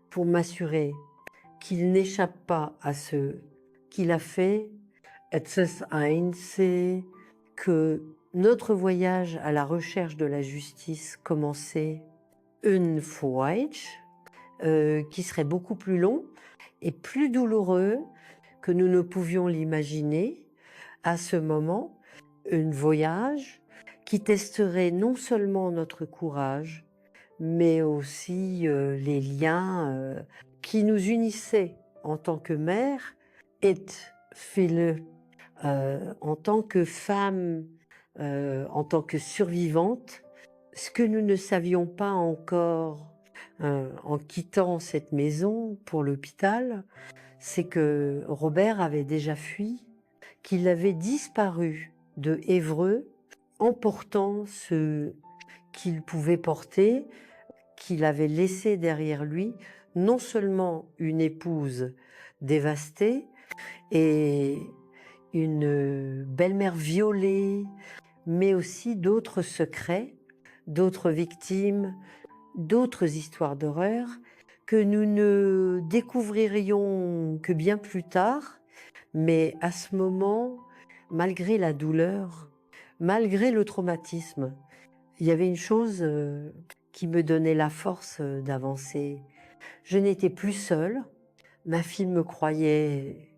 pour m'assurer qu'il n'échappe pas à ce qu'il a fait. C'est que notre voyage à la recherche de la justice commençait une voyage qui serait beaucoup plus long et plus douloureux que nous ne pouvions l'imaginer à ce moment, un voyage qui testerait non seulement notre courage, mais aussi les liens qui nous unissaient en tant que mère et fille, en tant que femme, en tant que survivante. Ce que nous ne savions pas encore en quittant cette maison pour l'hôpital, c'est que Robert avait déjà fui, qu'il avait disparu de Évreux, emportant ce qu'il pouvait porter, qu'il avait laissé derrière lui, non seulement une épouse dévastée et une belle-mère violée, mais aussi d'autres secrets, d'autres victimes, d'autres histoires d'horreur que nous ne découvririons que bien plus tard. Mais à ce moment, malgré la douleur, malgré le traumatisme, il y avait une chose qui me donnait la force d'avancer. Je n'étais plus seule. Ma fille me croyait.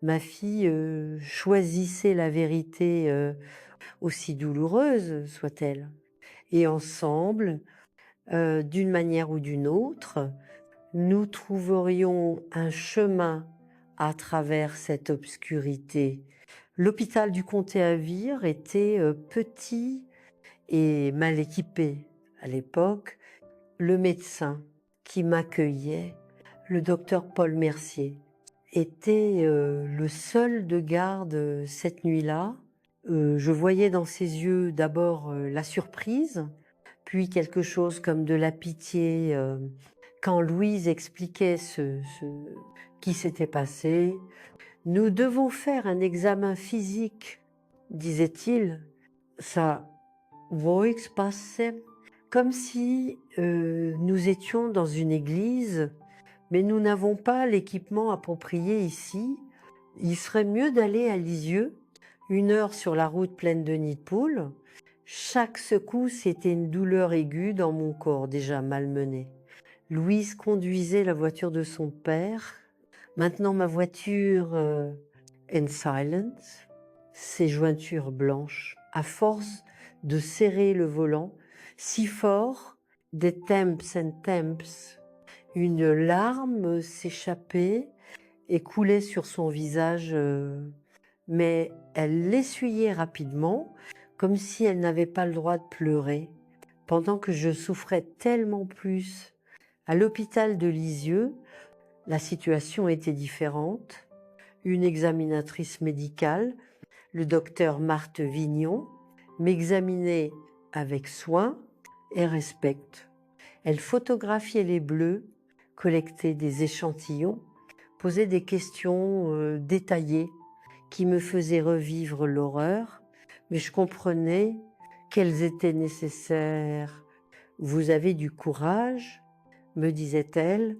Ma fille choisissait la vérité, aussi douloureuse soit-elle. Et ensemble, d'une manière ou d'une autre, nous trouverions un chemin à travers cette obscurité. L'hôpital du comté à Vire était petit et mal équipé à l'époque. Le médecin qui m'accueillait, le docteur Paul Mercier, était le seul de garde cette nuit-là. Je voyais dans ses yeux d'abord la surprise, puis quelque chose comme de la pitié quand Louise expliquait ce qui s'était passé. Nous devons faire un examen physique, disait-il. Ça, voix passait, comme si nous étions dans une église, mais nous n'avons pas l'équipement approprié ici. Il serait mieux d'aller à Lisieux, 1 heure sur la route pleine de nids de poules. Chaque secousse était une douleur aiguë dans mon corps déjà malmené. Louise conduisait la voiture de son père. Maintenant ma voiture in silence, ses jointures blanches, à force de serrer le volant si fort, des temps and temps, une larme s'échappait et coulait sur son visage, mais elle l'essuyait rapidement, comme si elle n'avait pas le droit de pleurer, pendant que je souffrais tellement plus. À l'hôpital de Lisieux, la situation était différente. Une examinatrice médicale, le docteur Marthe Vignon, m'examinait avec soin et respect. Elle photographiait les bleus, collectait des échantillons, posait des questions détaillées qui me faisaient revivre l'horreur, mais je comprenais qu'elles étaient nécessaires. Vous avez du courage, me disait-elle,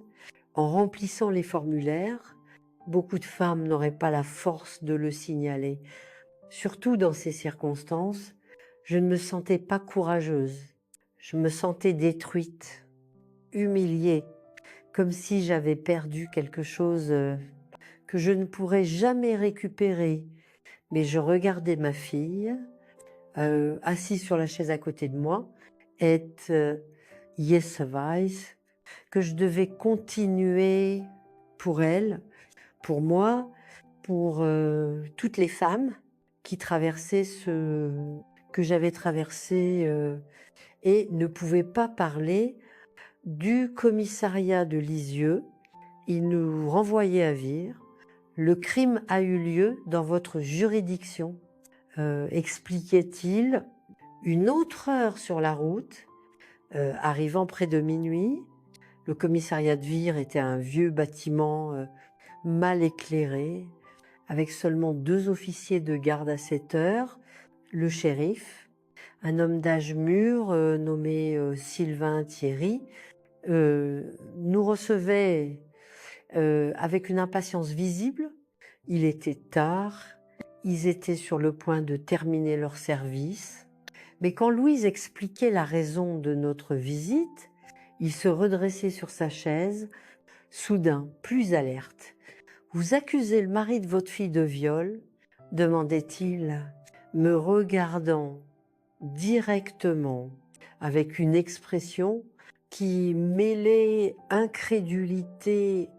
en remplissant les formulaires. Beaucoup de femmes n'auraient pas la force de le signaler. Surtout dans ces circonstances, je ne me sentais pas courageuse. Je me sentais détruite, humiliée, comme si j'avais perdu quelque chose que je ne pourrais jamais récupérer. Mais je regardais ma fille, assise sur la chaise à côté de moi, et yes, weiß, que je devais continuer pour elle, pour moi, pour toutes les femmes qui traversaient ce que j'avais traversé et ne pouvaient pas parler. Du commissariat de Lisieux, il nous renvoyait à Vire. Le crime a eu lieu dans votre juridiction, expliquait-il. Une autre heure sur la route, arrivant près de minuit. Le commissariat de Vire était un vieux bâtiment mal éclairé, avec seulement 2 officiers de garde à cette heure, le shérif, un homme d'âge mûr nommé Sylvain Thierry, nous recevait avec une impatience visible. Il était tard, ils étaient sur le point de terminer leur service. Mais quand Louise expliquait la raison de notre visite, il se redressait sur sa chaise, soudain plus alerte. « Vous accusez le mari de votre fille de viol ?» demandait-il, me regardant directement avec une expression qui mêlait incrédulité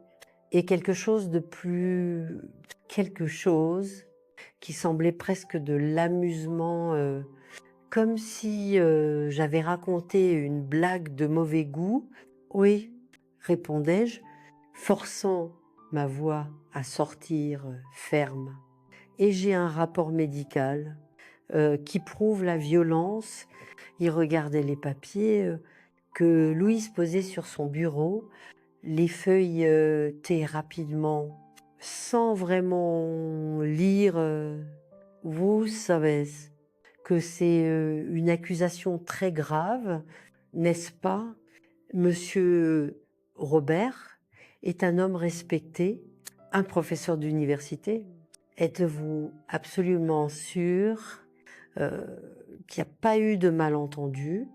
et quelque chose de plus... quelque chose qui semblait presque de l'amusement, comme si j'avais raconté une blague de mauvais goût. « Oui », répondais-je, forçant ma voix à sortir ferme. Et j'ai un rapport médical qui prouve la violence. Il regardait les papiers que Louise posait sur son bureau, les feuilletait rapidement sans vraiment lire, vous savez que c'est une accusation très grave, n'est-ce pas? Monsieur Robert est un homme respecté, un professeur d'université. Êtes-vous absolument sûr qu'il n'y a pas eu de malentendu?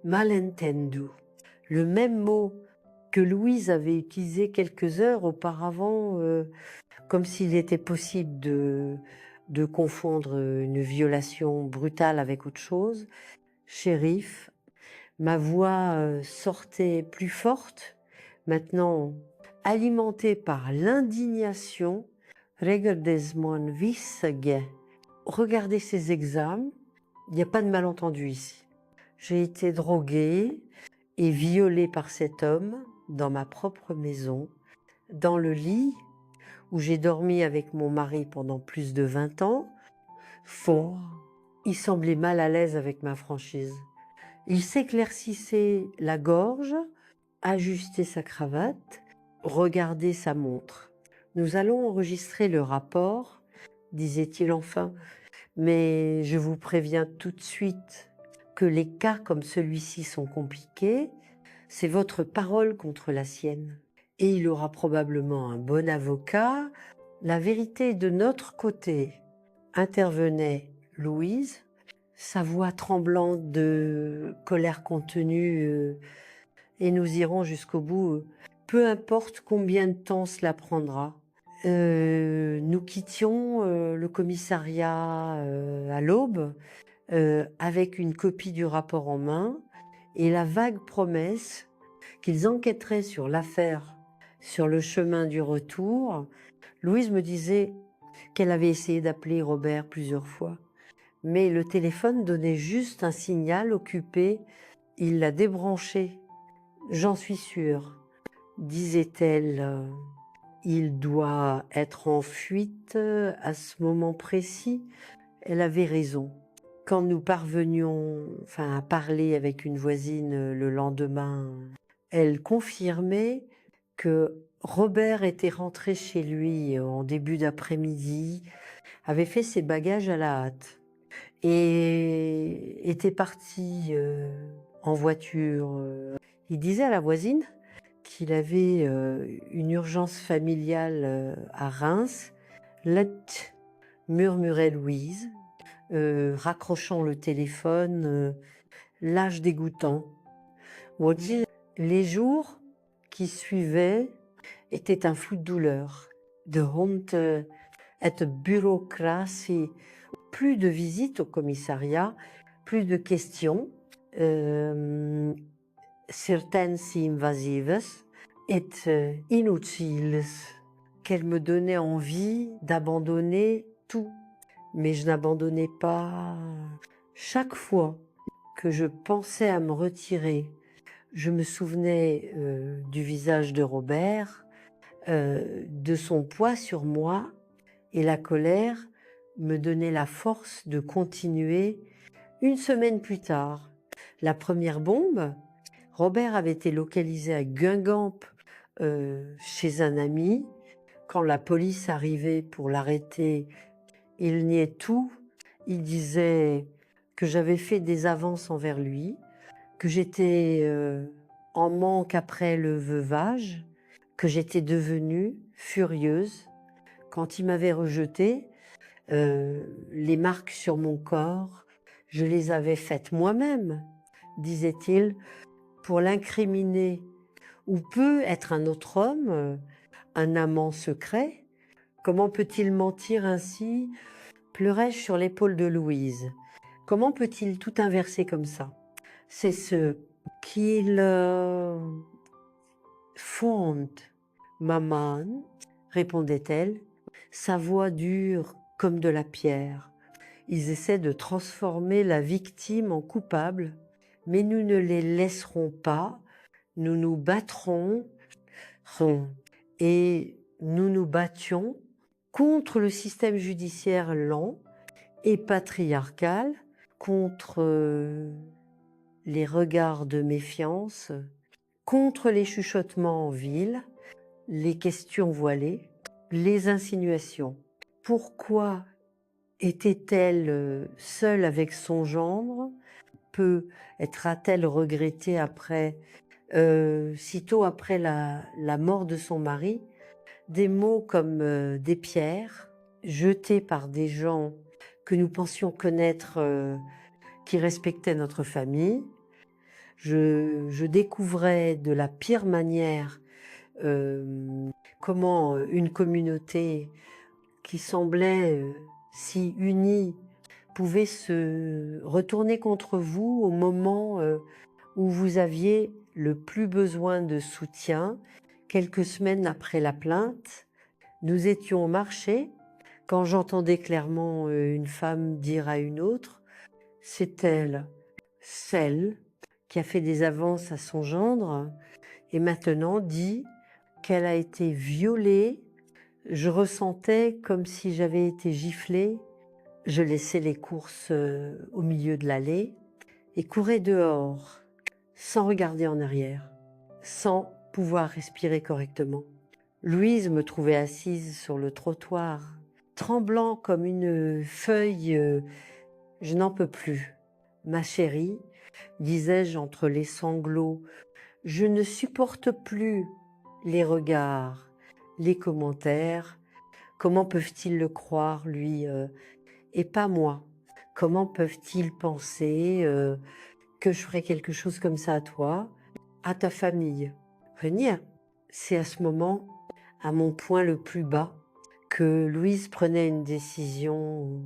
Malentendu. Le même mot que Louise avait utilisé quelques heures auparavant, comme s'il était possible de confondre une violation brutale avec autre chose. Shérif, ma voix sortait plus forte, maintenant alimentée par l'indignation. Regardez-moi vissage. Regardez ces examens, il n'y a pas de malentendu ici. J'ai été droguée et violée par cet homme dans ma propre maison, dans le lit où j'ai dormi avec mon mari pendant plus de 20 ans. Fort. Il semblait mal à l'aise avec ma franchise. Il s'éclaircissait la gorge, ajustait sa cravate, regardait sa montre. Nous allons enregistrer le rapport, disait-il enfin, mais je vous préviens tout de suite que les cas comme celui-ci sont compliqués. C'est votre parole contre la sienne. Et il aura probablement un bon avocat. La vérité est de notre côté, intervenait Louise, sa voix tremblante de colère contenue, et nous irons jusqu'au bout, peu importe combien de temps cela prendra. Nous quittions le commissariat à l'aube avec une copie du rapport en main et la vague promesse qu'ils enquêteraient sur l'affaire sur le chemin du retour. Louise me disait qu'elle avait essayé d'appeler Robert plusieurs fois, mais le téléphone donnait juste un signal occupé. Il l'a débranché. J'en suis sûre, disait-elle. Il doit être en fuite à ce moment précis. Elle avait raison. Quand nous parvenions à parler avec une voisine le lendemain, elle confirmait que Robert était rentré chez lui en début d'après-midi, avait fait ses bagages à la hâte et était parti en voiture. Il disait à la voisine qu'il avait une urgence familiale à Reims. Let, murmurait Louise, raccrochant le téléphone, l'âge dégoûtant. Les jours qui suivaient étaient un flou de douleur, de honte et de bureaucratie. Plus de visites au commissariat, plus de questions, certaines si invasives et inutiles, qu'elles me donnaient envie d'abandonner tout. Mais je n'abandonnais pas. Chaque fois que je pensais à me retirer, je me souvenais du visage de Robert, de son poids sur moi, et la colère me donnait la force de continuer. Une semaine plus tard, la première bombe, Robert avait été localisé à Guingamp chez un ami. Quand la police arrivait pour l'arrêter, il niait tout. Il disait que j'avais fait des avances envers lui, que j'étais en manque après le veuvage, que j'étais devenue furieuse. Quand il m'avait rejetée, les marques sur mon corps, je les avais faites moi-même, disait-il, pour l'incriminer. Où peut être un autre homme, un amant secret? Comment peut-il mentir ainsi? Pleurais-je sur l'épaule de Louise. Comment peut-il tout inverser comme ça? C'est ce qu'il font, maman, répondait-elle, sa voix dure comme de la pierre. Ils essaient de transformer la victime en coupable, mais nous ne les laisserons pas, nous nous battrons et nous nous battions contre le système judiciaire lent et patriarcal, contre les regards de méfiance, contre les chuchotements en ville, les questions voilées. les insinuations. Pourquoi était-elle seule avec son gendre? Être-t-elle regrettée après, sitôt après la mort de son mari? Des mots comme des pierres jetées par des gens que nous pensions connaître, qui respectaient notre famille. Je découvrais de la pire manière comment une communauté qui semblait si unie pouvait se retourner contre vous au moment où vous aviez le plus besoin de soutien. Quelques semaines après la plainte, nous étions au marché quand j'entendais clairement une femme dire à une autre: c'est elle, celle qui a fait des avances à son gendre et maintenant dit qu'elle a été violée. Je ressentais comme si j'avais été giflée. Je laissais les courses au milieu de l'allée et courais dehors sans regarder en arrière, sans pouvoir respirer correctement. Louise me trouvait assise sur le trottoir, tremblant comme une feuille. Je n'en peux plus. Ma chérie, disais-je entre les sanglots, je ne supporte plus les regards, les commentaires. Comment peuvent-ils le croire, lui, et pas moi? Comment peuvent-ils penser que je ferais quelque chose comme ça à toi, à ta famille? Rien. C'est à ce moment, à mon point le plus bas, que Louise prenait une décision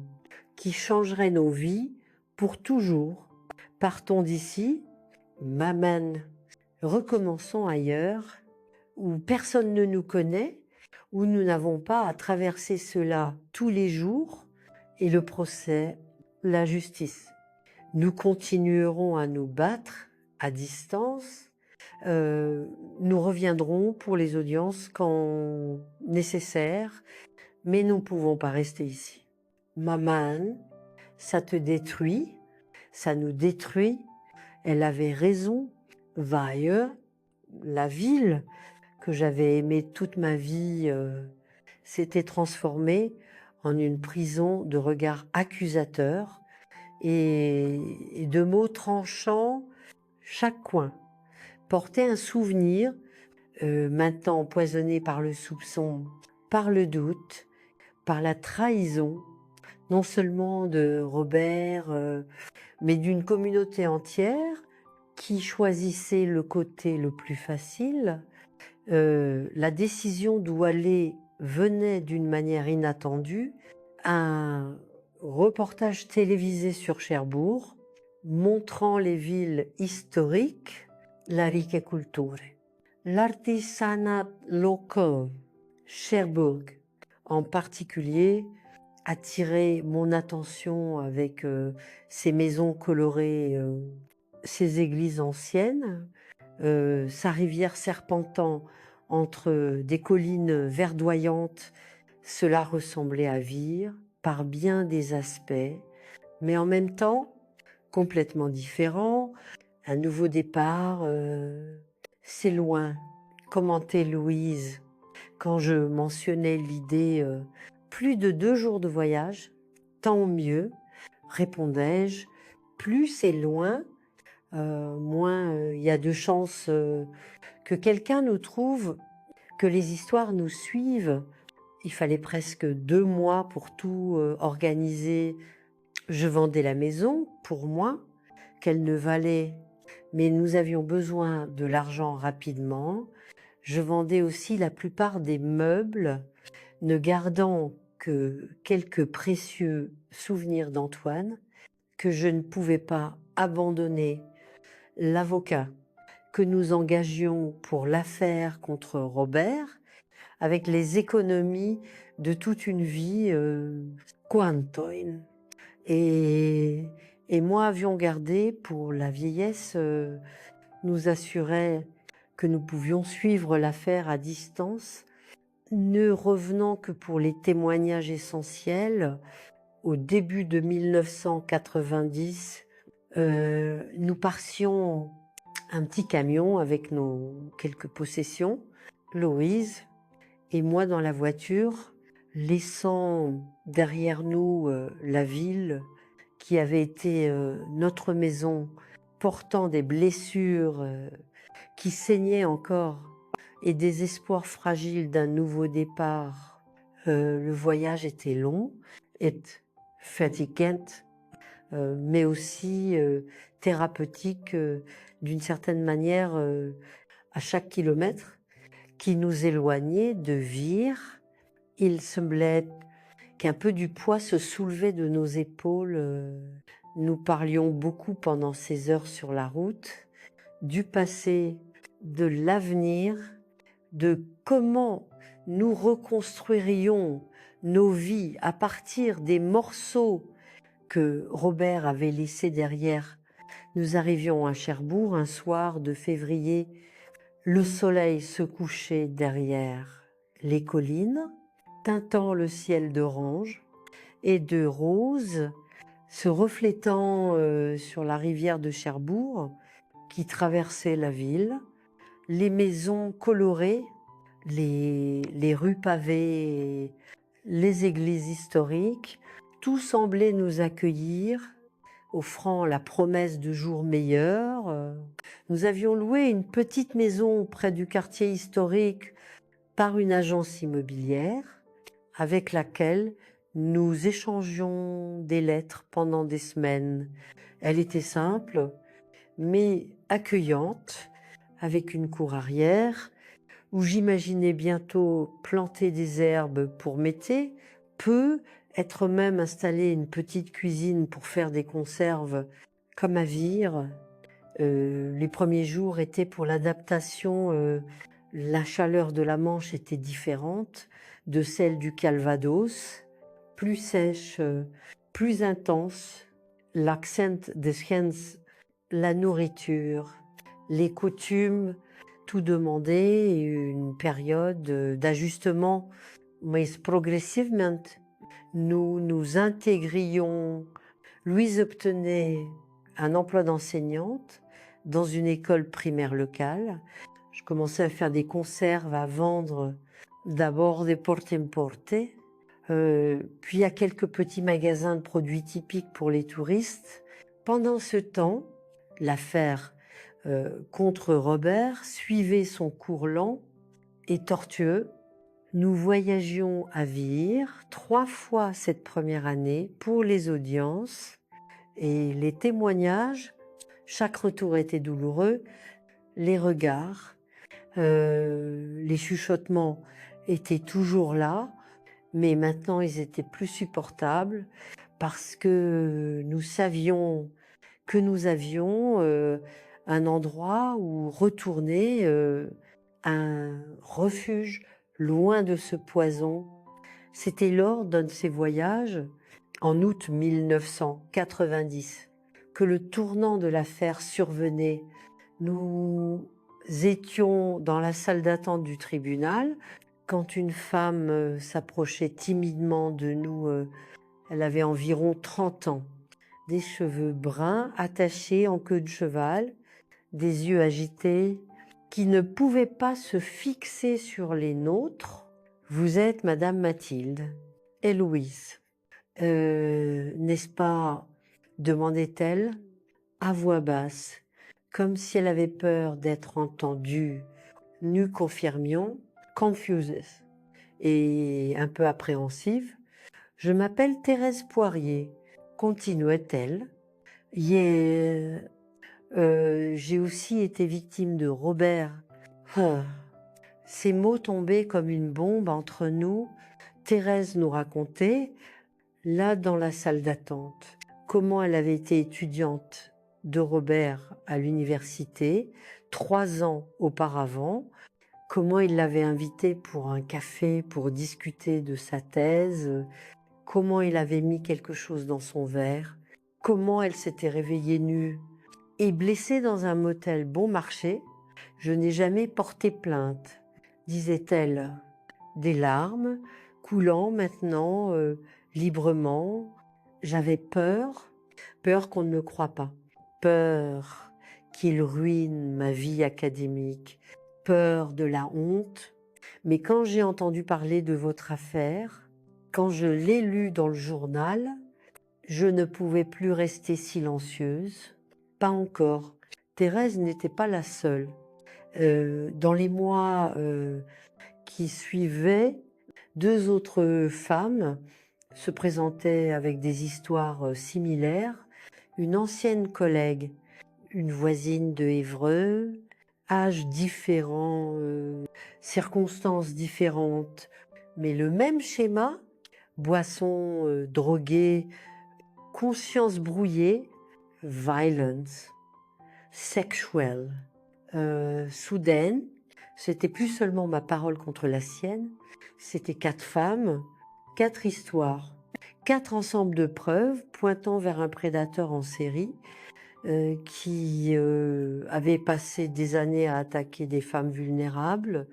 qui changerait nos vies pour toujours. Partons d'ici, maman, recommençons ailleurs, où personne ne nous connaît, où nous n'avons pas à traverser cela tous les jours, et le procès, la justice. Nous continuerons à nous battre à distance. Nous reviendrons pour les audiences quand nécessaire, mais nous ne pouvons pas rester ici. Maman, ça te détruit, ça nous détruit. Elle avait raison. Weil, la ville que j'avais aimée toute ma vie, s'était transformée en une prison de regards accusateurs et de mots tranchants chaque coin. Portait un souvenir, maintenant empoisonné par le soupçon, par le doute, par la trahison, non seulement de Robert, mais d'une communauté entière qui choisissait le côté le plus facile. La décision d'où aller venait d'une manière inattendue. Un reportage télévisé sur Cherbourg montrant les villes historiques, la ricche culture, l'artisanat local, Cherbourg en particulier, attirait mon attention avec ses maisons colorées, ses églises anciennes, sa rivière serpentant entre des collines verdoyantes. Cela ressemblait à Vire par bien des aspects, mais en même temps complètement différent. Un nouveau départ, c'est loin, commentait Louise quand je mentionnais l'idée. Plus de 2 jours de voyage, tant mieux, répondais-je. Plus c'est loin, moins il y a de chances que quelqu'un nous trouve, que les histoires nous suivent. Il fallait presque 2 mois pour tout organiser. Je vendais la maison pour moi, qu'elle ne valait, mais nous avions besoin de l'argent rapidement. Je vendais aussi la plupart des meubles, ne gardant que quelques précieux souvenirs d'Antoine, que je ne pouvais pas abandonner. L'avocat que nous engagions pour l'affaire contre Robert, avec les économies de toute une vie, quantoin. Et moi avions gardé pour la vieillesse, nous assurait que nous pouvions suivre l'affaire à distance, ne revenant que pour les témoignages essentiels. Au début de 1990, nous partions un petit camion avec nos quelques possessions, Louise et moi dans la voiture, laissant derrière nous la ville qui avait été notre maison, portant des blessures qui saignaient encore et des espoirs fragiles d'un nouveau départ. Le voyage était long et fatigant, mais aussi thérapeutique d'une certaine manière à chaque kilomètre qui nous éloignait de Vire. Il semblait qu'un peu du poids se soulevait de nos épaules. Nous parlions beaucoup pendant ces heures sur la route, du passé, de l'avenir, de comment nous reconstruirions nos vies à partir des morceaux que Robert avait laissés derrière. Nous arrivions à Cherbourg un soir de février. Le soleil se couchait derrière les collines, teintant le ciel d'orange et de rose, se reflétant sur la rivière de Cherbourg qui traversait la ville, les maisons colorées, les rues pavées, les églises historiques, tout semblait nous accueillir, offrant la promesse de jours meilleurs. Nous avions loué une petite maison près du quartier historique par une agence immobilière avec laquelle nous échangions des lettres pendant des semaines. Elle était simple, mais accueillante, avec une cour arrière, où j'imaginais bientôt planter des herbes pour m'été, être même installé une petite cuisine pour faire des conserves comme à Vire. Les premiers jours étaient pour l'adaptation, la chaleur de la Manche était différente de celle du Calvados, plus sèche, plus intense. L'accent des gens, la nourriture, les coutumes, tout demandait une période d'ajustement, mais progressivement, nous nous intégrions. Louise obtenait un emploi d'enseignante dans une école primaire locale. Je commençais à faire des conserves, à vendre d'abord des porte-à-porte, puis à quelques petits magasins de produits typiques pour les touristes. Pendant ce temps, l'affaire contre Robert suivait son cours lent et tortueux. Nous voyagions à Vire 3 fois cette première année pour les audiences et les témoignages. Chaque retour était douloureux. Les regards, les chuchotements étaient toujours là, mais maintenant ils étaient plus supportables parce que nous savions que nous avions un endroit où retourner, un refuge loin de ce poison. C'était lors d'un de ces voyages, en août 1990, que le tournant de l'affaire survenait. Nous étions dans la salle d'attente du tribunal quand une femme s'approchait timidement de nous. Elle avait environ 30 ans, des cheveux bruns attachés en queue de cheval, des yeux agités qui ne pouvaient pas se fixer sur les nôtres. « Vous êtes Madame Mathilde et Louise, n'est-ce pas ?» demandait-elle à voix basse, comme si elle avait peur d'être entendue. Nous confirmions, confused et un peu appréhensive. « Je m'appelle Thérèse Poirier », continuait-elle. « J'ai aussi été victime de Robert. » Ces mots tombaient comme une bombe entre nous. Thérèse nous racontait, là dans la salle d'attente, comment elle avait été étudiante de Robert à l'université 3 ans auparavant, comment il l'avait invitée pour un café pour discuter de sa thèse, comment il avait mis quelque chose dans son verre, comment elle s'était réveillée nue et blessée dans un motel bon marché. « Je n'ai jamais porté plainte », disait-elle, des larmes coulant maintenant librement. J'avais peur qu'on ne me croie pas, peur qu'il ruine ma vie académique, peur de la honte, Mais quand j'ai entendu parler de votre affaire, quand je l'ai lu dans le journal, je ne pouvais plus rester silencieuse. Pas encore. Thérèse n'était pas la seule. Dans les mois qui suivaient, 2 autres femmes se présentaient avec des histoires similaires. Une ancienne collègue, une voisine de Évreux, âge différent, circonstances différentes, mais le même schéma, boisson droguée, conscience brouillée, violence, sexual, soudaine. C'était plus seulement ma parole contre la sienne, c'était 4 femmes, 4 histoires, 4 ensembles de preuves pointant vers un prédateur en série qui avait passé des années à attaquer des femmes vulnérables,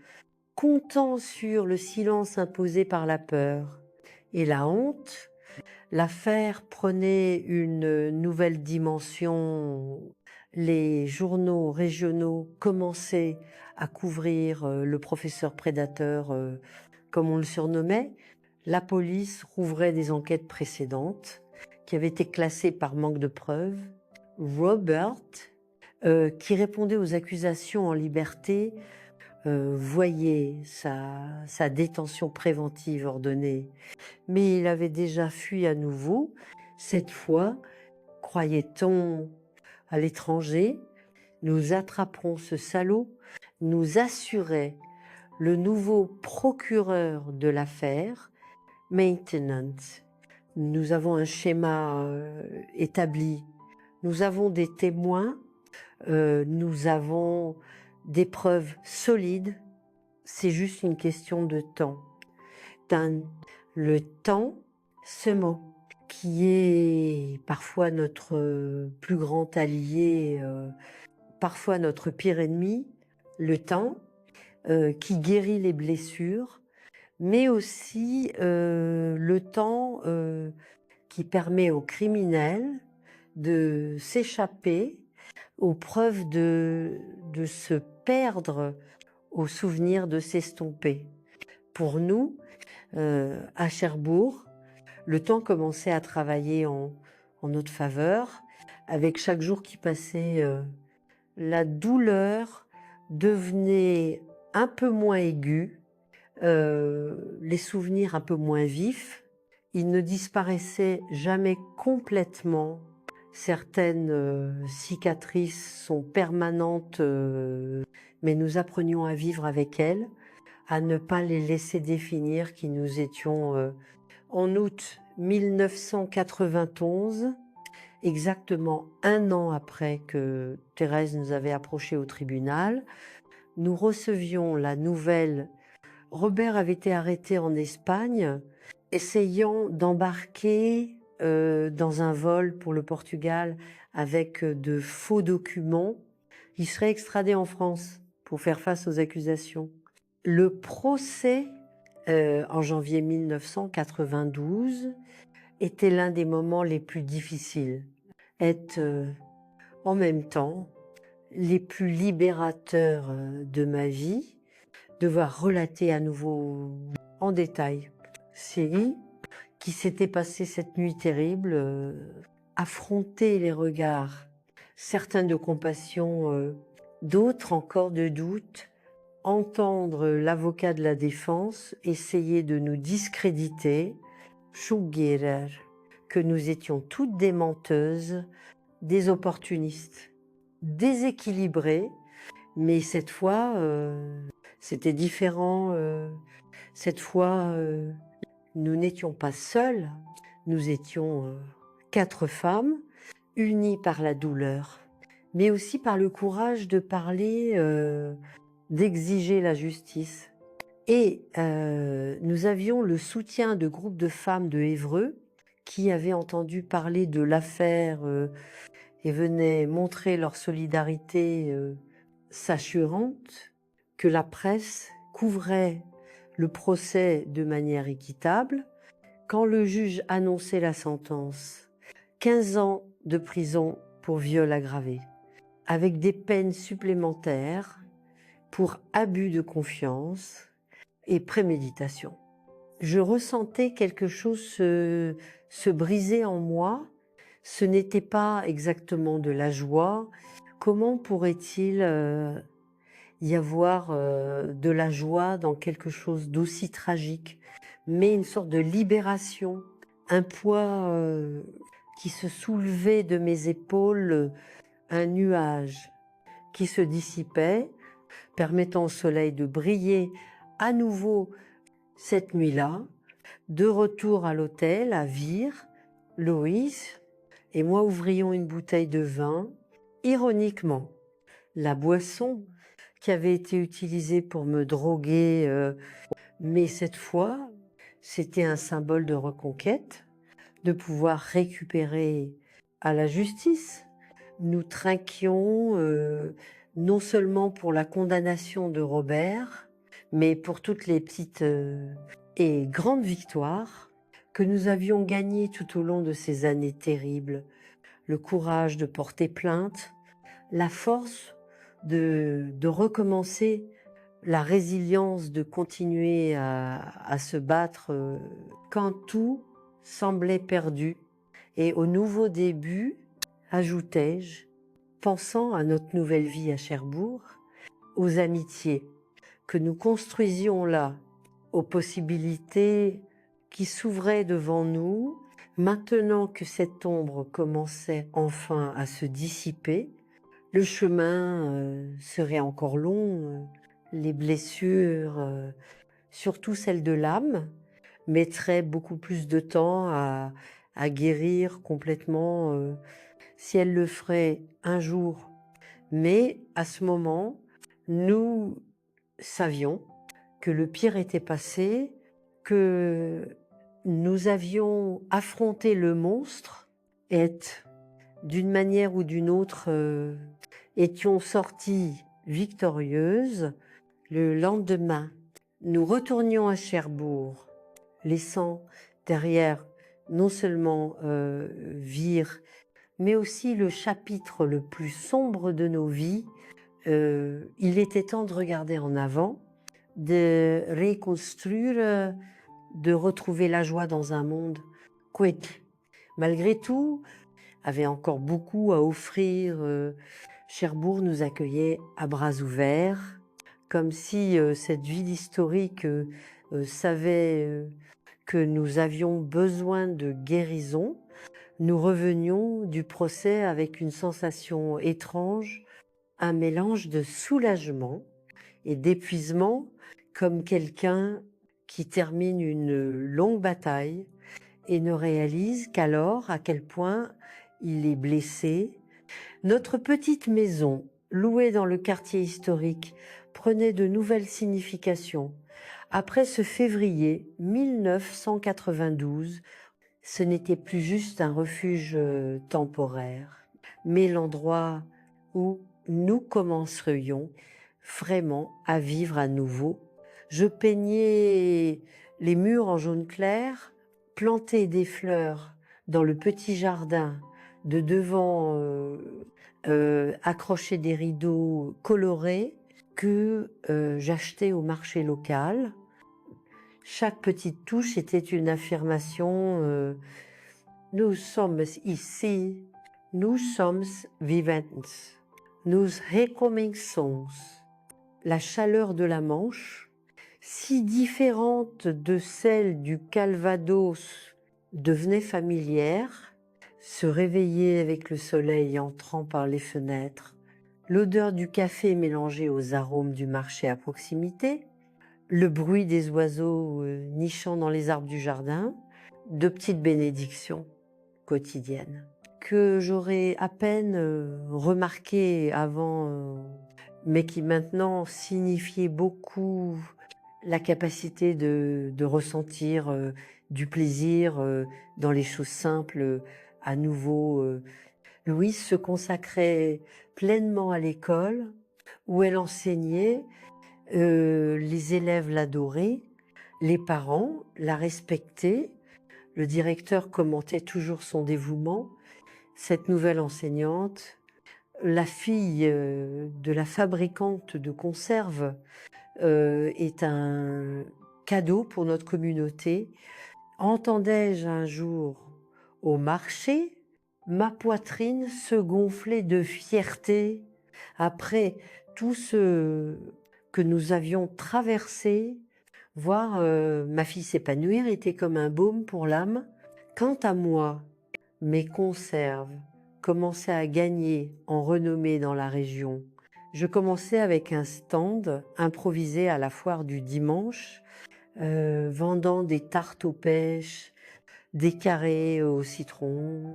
comptant sur le silence imposé par la peur et la honte. L'affaire prenait une nouvelle dimension. Les journaux régionaux commençaient à couvrir le professeur prédateur, comme on le surnommait. La police rouvrait des enquêtes précédentes qui avaient été classées par manque de preuves. Robert, qui répondait aux accusations en liberté, voyait sa détention préventive ordonnée. Mais il avait déjà fui à nouveau. Cette fois, croyait-on à l'étranger, nous attraperons ce salaud, nous assurait le nouveau procureur de l'affaire, Maintenance. Nous avons un schéma établi, nous avons des témoins, nous avons des preuves solides, c'est juste une question de temps. Le temps, ce mot, qui est parfois notre plus grand allié, parfois notre pire ennemi, le temps, qui guérit les blessures, mais aussi le temps qui permet aux criminels de s'échapper, aux preuves de se perdre, aux souvenirs de s'estomper. Pour nous, à Cherbourg, le temps commençait à travailler en notre faveur. Avec chaque jour qui passait, la douleur devenait un peu moins aiguë, les souvenirs un peu moins vifs. Ils ne disparaissaient jamais complètement. Certaines cicatrices sont permanentes, mais nous apprenions à vivre avec elles, à ne pas les laisser définir qui nous étions. En août 1991, exactement 1 an après que Thérèse nous avait approchés au tribunal, nous recevions la nouvelle. Robert avait été arrêté en Espagne, essayant d'embarquer dans un vol pour le Portugal avec de faux documents. Il serait extradé en France pour faire face aux accusations. Le procès, en janvier 1992, était l'un des moments les plus difficiles, est en même temps les plus libérateurs de ma vie, devoir relater à nouveau en détail ce qui s'était passé cette nuit terrible, affronter les regards, certains de compassion, d'autres encore de doute, entendre l'avocat de la défense essayer de nous discréditer, Schugerer, que nous étions toutes des menteuses, des opportunistes, déséquilibrées, mais cette fois, c'était différent. Cette fois, nous n'étions pas seules, nous étions 4 femmes, unies par la douleur, mais aussi par le courage de parler, d'exiger la justice. Et nous avions le soutien de groupes de femmes de Évreux qui avaient entendu parler de l'affaire et venaient montrer leur solidarité, s'assurante que la presse couvrait le procès de manière équitable. Quand le juge annonçait la sentence, 15 ans de prison pour viol aggravé, avec des peines supplémentaires pour abus de confiance et préméditation. Je ressentais quelque chose se briser en moi. Ce n'était pas exactement de la joie. Comment pourrait-il y avoir de la joie dans quelque chose d'aussi tragique, mais une sorte de libération, un poids qui se soulevait de mes épaules, un nuage qui se dissipait, permettant au soleil de briller à nouveau cette nuit-là. De retour à l'hôtel, à Vire, Loïs et moi ouvrions une bouteille de vin. Ironiquement, la boisson qui avait été utilisée pour me droguer, mais cette fois, c'était un symbole de reconquête, de pouvoir récupérer à la justice. Nous trinquions non seulement pour la condamnation de Robert, mais pour toutes les petites et grandes victoires que nous avions gagnées tout au long de ces années terribles. Le courage de porter plainte, la force de recommencer, la résilience de continuer à se battre quand tout semblait perdu. Et au nouveau début, ajoutai-je, pensant à notre nouvelle vie à Cherbourg, aux amitiés que nous construisions là, aux possibilités qui s'ouvraient devant nous, maintenant que cette ombre commençait enfin à se dissiper, le chemin serait encore long, les blessures, surtout celles de l'âme, mettraient beaucoup plus de temps à guérir complètement, si elles le feraient un jour. Mais à ce moment, nous savions que le pire était passé, que nous avions affronté le monstre et d'une manière ou d'une autre étions sorties victorieuses. Le lendemain, nous retournions à Cherbourg, laissant derrière non seulement Vire, mais aussi le chapitre le plus sombre de nos vies. Il était temps de regarder en avant, de reconstruire, de retrouver la joie dans un monde qui, malgré tout, avait encore beaucoup à offrir. Cherbourg nous accueillait à bras ouverts, comme si cette ville historique savait que nous avions besoin de guérison. Nous revenions du procès avec une sensation étrange, un mélange de soulagement et d'épuisement, comme quelqu'un qui termine une longue bataille et ne réalise qu'alors à quel point il est blessé. Notre petite maison, louée dans le quartier historique, prenait de nouvelles significations. Après ce février 1992, ce n'était plus juste un refuge temporaire, mais l'endroit où nous commencerions vraiment à vivre à nouveau. Je peignais les murs en jaune clair, plantais des fleurs dans le petit jardin de devant, accrocher des rideaux colorés que j'achetais au marché local. Chaque petite touche était une affirmation. Nous sommes ici, nous sommes vivants, nous recoming songs. La chaleur de la Manche, si différente de celle du Calvados, devenait familière, se réveiller avec le soleil entrant par les fenêtres, l'odeur du café mélangée aux arômes du marché à proximité, le bruit des oiseaux nichant dans les arbres du jardin, de petites bénédictions quotidiennes que j'aurais à peine remarquées avant, mais qui maintenant signifiaient beaucoup la capacité de ressentir du plaisir dans les choses simples à nouveau. Louise se consacrait pleinement à l'école où elle enseignait. Les élèves l'adoraient, les parents la respectaient, le directeur commentait toujours son dévouement. Cette nouvelle enseignante, la fille de la fabricante de conserves, est un cadeau pour notre communauté. Entendais-je un jour au marché ma poitrine se gonfler de fierté après tout ce que nous avions traversé. Voir ma fille s'épanouir était comme un baume pour l'âme. Quant à moi, mes conserves commençaient à gagner en renommée dans la région. Je commençais avec un stand improvisé à la foire du dimanche, vendant des tartes aux pêches, des carrés au citron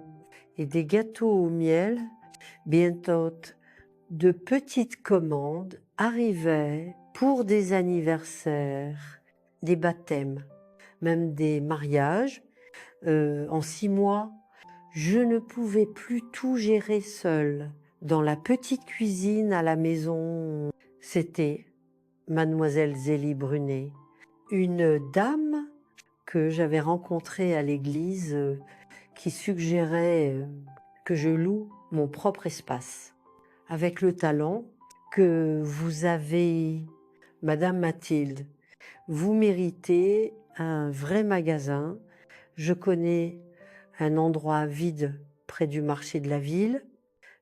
et des gâteaux au miel. Bientôt, de petites commandes arrivaient pour des anniversaires, des baptêmes, même des mariages. En 6 mois, je ne pouvais plus tout gérer seule. Dans la petite cuisine à la maison, c'était Mademoiselle Zélie Brunet, une dame que j'avais rencontrée à l'église qui suggérait que je loue mon propre espace. Avec le talent que vous avez, Madame Mathilde, vous méritez un vrai magasin. Je connais un endroit vide près du marché de la ville.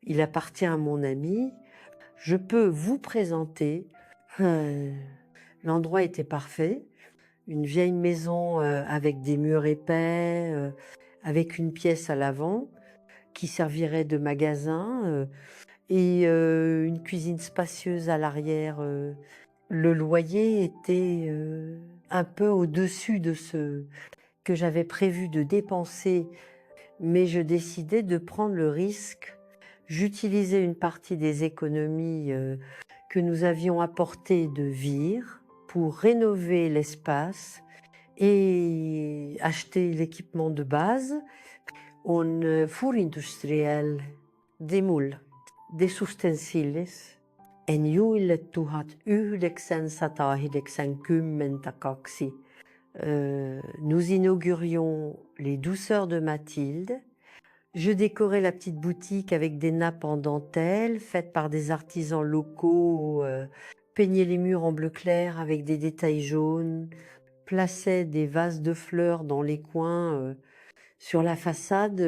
Il appartient à mon ami. Je peux vous présenter. L'endroit était parfait. Une vieille maison avec des murs épais, avec une pièce à l'avant qui servirait de magasin et une cuisine spacieuse à l'arrière. Le loyer était un peu au-dessus de ce que j'avais prévu de dépenser, mais je décidais de prendre le risque. J'utilisais une partie des économies que nous avions apportées de Vire pour rénover l'espace et acheter l'équipement de base. Un four industriel, des moules, des ustensiles, en juhlet 1982. Nous inaugurions les douceurs de Mathilde. Je décorais la petite boutique avec des nappes en dentelle faites par des artisans locaux, peignais les murs en bleu clair avec des détails jaunes, plaçais des vases de fleurs dans les coins. Sur la façade,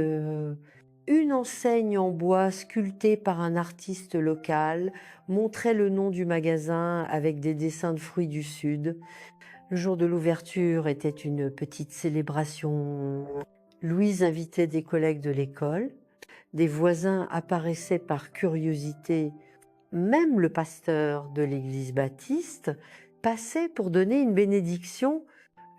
une enseigne en bois sculptée par un artiste local montrait le nom du magasin avec des dessins de fruits du Sud. Le jour de l'ouverture était une petite célébration. Louise invitait des collègues de l'école. Des voisins apparaissaient par curiosité. Même le pasteur de l'église baptiste passait pour donner une bénédiction.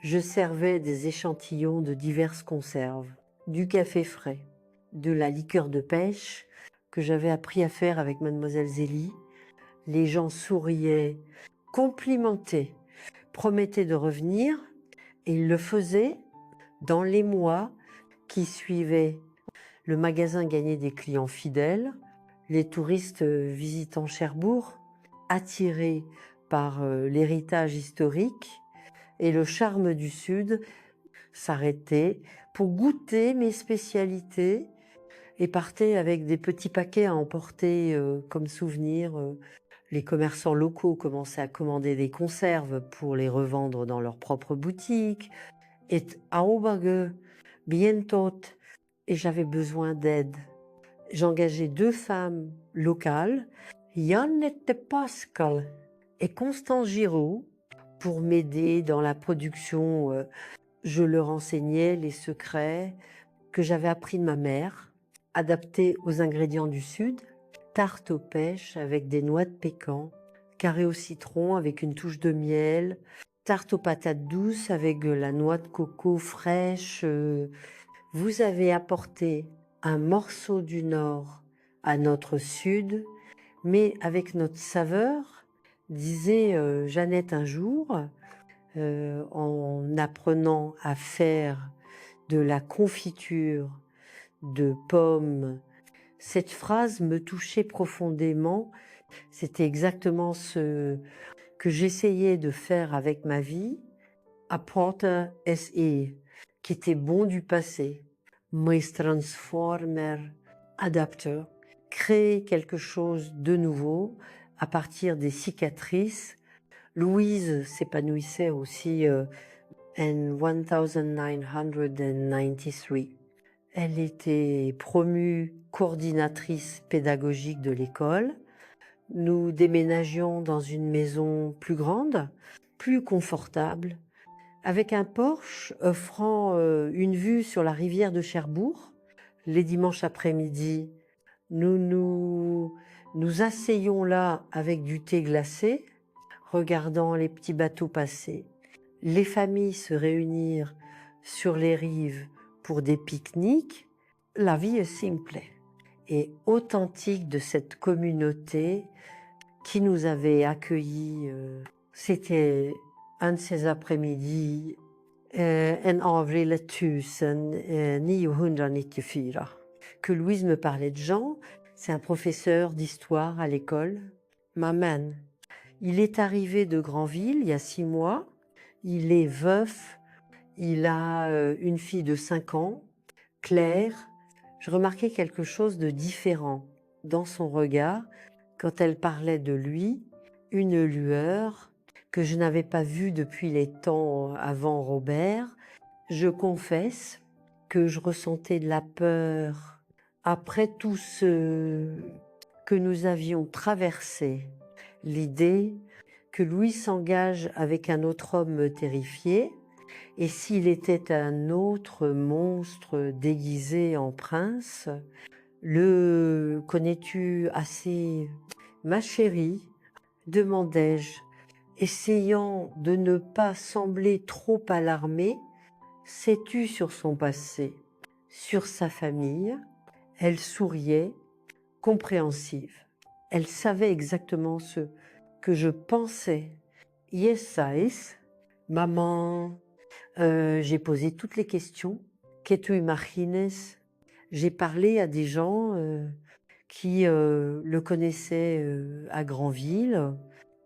Je servais des échantillons de diverses conserves, du café frais, de la liqueur de pêche que j'avais appris à faire avec Mademoiselle Zélie. Les gens souriaient, complimentaient, promettaient de revenir et ils le faisaient dans les mois qui suivaient. Le magasin gagnait des clients fidèles, les touristes visitant Cherbourg, attirés par l'héritage historique et le charme du Sud, s'arrêtaient pour goûter mes spécialités et partaient avec des petits paquets à emporter comme souvenir. Les commerçants locaux commençaient à commander des conserves pour les revendre dans leur propre boutique. Et Auberge, bientôt, et j'avais besoin d'aide. J'engageais 2 femmes locales, Yannette Pascal et Constance Giraud, pour m'aider dans la production. Je leur enseignais les secrets que j'avais appris de ma mère, adaptés aux ingrédients du Sud. Tarte aux pêches avec des noix de pécan, carré au citron avec une touche de miel, tarte aux patates douces avec la noix de coco fraîche. Vous avez apporté un morceau du Nord à notre Sud, mais avec notre saveur, disait Jeannette un jour, en apprenant à faire de la confiture de pommes. Cette phrase me touchait profondément. C'était exactement ce que j'essayais de faire avec ma vie. Apporter es qui était bon du passé. Mais transformer, adapter, créer quelque chose de nouveau à partir des cicatrices. Louise s'épanouissait aussi en 1993. Elle était promue coordinatrice pédagogique de l'école. Nous déménagions dans une maison plus grande, plus confortable, avec un porche offrant une vue sur la rivière de Cherbourg. Les dimanches après-midi, nous asseyions là avec du thé glacé, regardant les petits bateaux passer. Les familles se réunir sur les rives pour des pique-niques. La vie est simple et authentique de cette communauté qui nous avait accueillis. C'était un de ces après-midi en avril 1994 que Louise me parlait de Jean. C'est un professeur d'histoire à l'école. Maman, il est arrivé de Granville il y a 6 mois. Il est veuf. Il a une fille de 5 ans, Claire. Je remarquais quelque chose de différent dans son regard quand elle parlait de lui, une lueur que je n'avais pas vue depuis les temps avant Robert. Je confesse que je ressentais de la peur après tout ce que nous avions traversé. L'idée que Louis s'engage avec un autre homme me terrifiait, et s'il était un autre monstre déguisé en prince, le connais-tu assez, ma chérie? Demandai-je, essayant de ne pas sembler trop alarmée. Sais-tu sur son passé, sur sa famille? Elle souriait, compréhensive. Elle savait exactement ce que je pensais. Yes, sais. Maman, j'ai posé toutes les questions. Que tu imagines? J'ai parlé à des gens qui le connaissaient à Granville,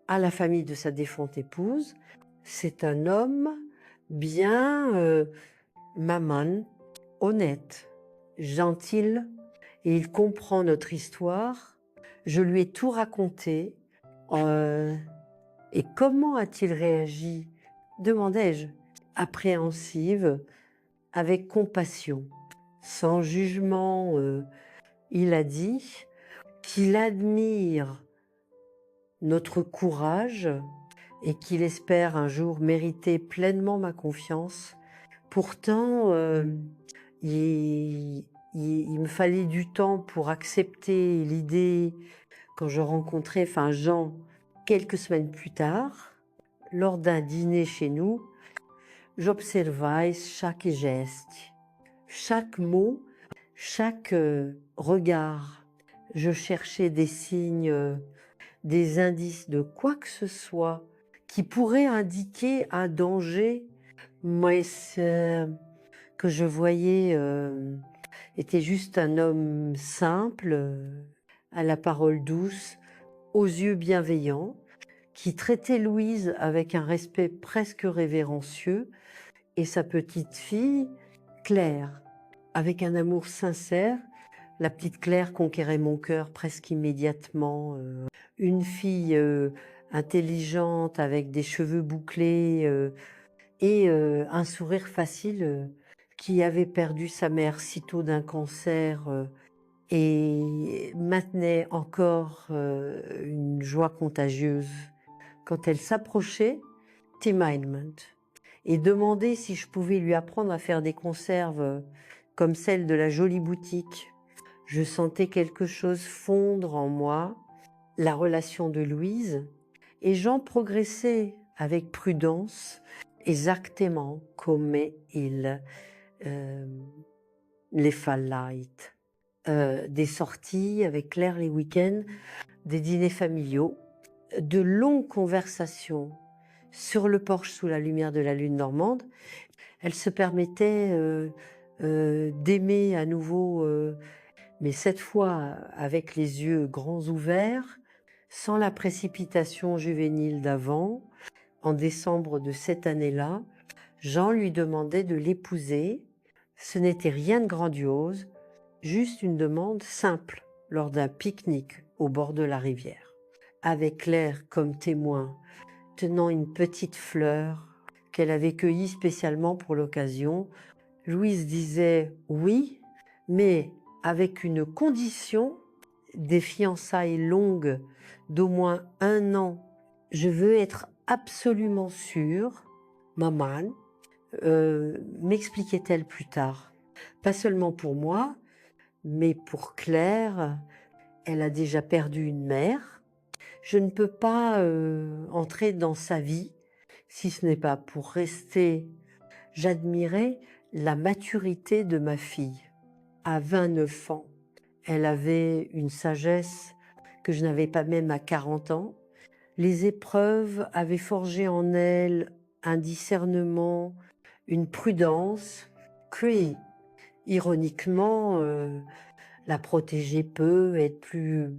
à la famille de sa défunte épouse. C'est un homme bien, maman, honnête, gentil, et il comprend notre histoire. Je lui ai tout raconté. Et comment a-t-il réagi? Demandai-je, appréhensive, avec compassion. Sans jugement, il a dit qu'il admire notre courage et qu'il espère un jour mériter pleinement ma confiance. Pourtant, il me fallait du temps pour accepter l'idée quand je rencontrais Jean quelques semaines plus tard, lors d'un dîner chez nous. J'observais chaque geste, chaque mot, chaque regard. Je cherchais des signes, des indices de quoi que ce soit qui pourrait indiquer un danger, mais ce que je voyais était juste un homme simple, à la parole douce, aux yeux bienveillants, qui traitait Louise avec un respect presque révérencieux, et sa petite fille, Claire, avec un amour sincère. La petite Claire conquérait mon cœur presque immédiatement. Une fille intelligente avec des cheveux bouclés et un sourire facile, qui avait perdu sa mère sitôt d'un cancer et maintenait encore une joie contagieuse. Quand elle s'approchait, Timmerman, et demandait si je pouvais lui apprendre à faire des conserves comme celle de la jolie boutique. Je sentais quelque chose fondre en moi, la relation de Louise, et Jean progressait avec prudence, exactement comme il les fallait. Des sorties avec Claire les week-ends, des dîners familiaux, de longues conversations sur le porche sous la lumière de la lune normande. Elle se permettait d'aimer à nouveau, mais cette fois avec les yeux grands ouverts, sans la précipitation juvénile d'avant. En décembre de cette année-là, Jean lui demandait de l'épouser. Ce n'était rien de grandiose, juste une demande simple lors d'un pique-nique au bord de la rivière. Avec Claire comme témoin, tenant une petite fleur qu'elle avait cueillie spécialement pour l'occasion. Louise disait oui, mais avec une condition, des fiançailles longues d'au moins 1 an. Je veux être absolument sûre, maman, m'expliquait-elle plus tard. Pas seulement pour moi, mais pour Claire. Elle a déjà perdu une mère. Je ne peux pas entrer dans sa vie si ce n'est pas pour rester. J'admirais la maturité de ma fille. À 29 ans, elle avait une sagesse que je n'avais pas même à 40 ans. Les épreuves avaient forgé en elle un discernement, une prudence. Puis, ironiquement, la protéger peut être plus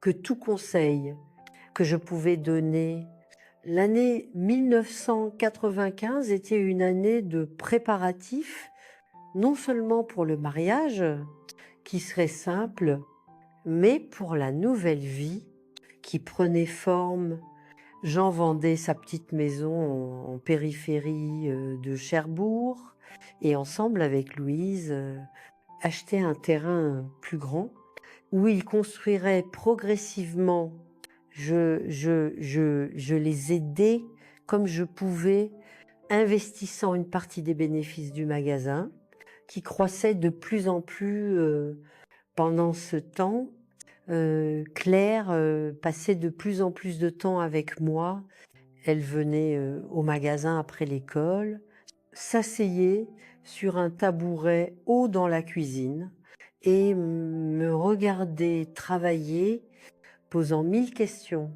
que tout conseil que je pouvais donner. L'année 1995 était une année de préparatifs, non seulement pour le mariage, qui serait simple, mais pour la nouvelle vie qui prenait forme. Jean vendait sa petite maison en périphérie de Cherbourg et ensemble avec Louise achetait un terrain plus grand où il construirait progressivement. Je les aidais comme je pouvais, investissant une partie des bénéfices du magasin qui croissait de plus en plus pendant ce temps. Claire passait de plus en plus de temps avec moi. Elle venait au magasin après l'école, s'asseyait sur un tabouret haut dans la cuisine et me regardait travailler, posant 1000 questions,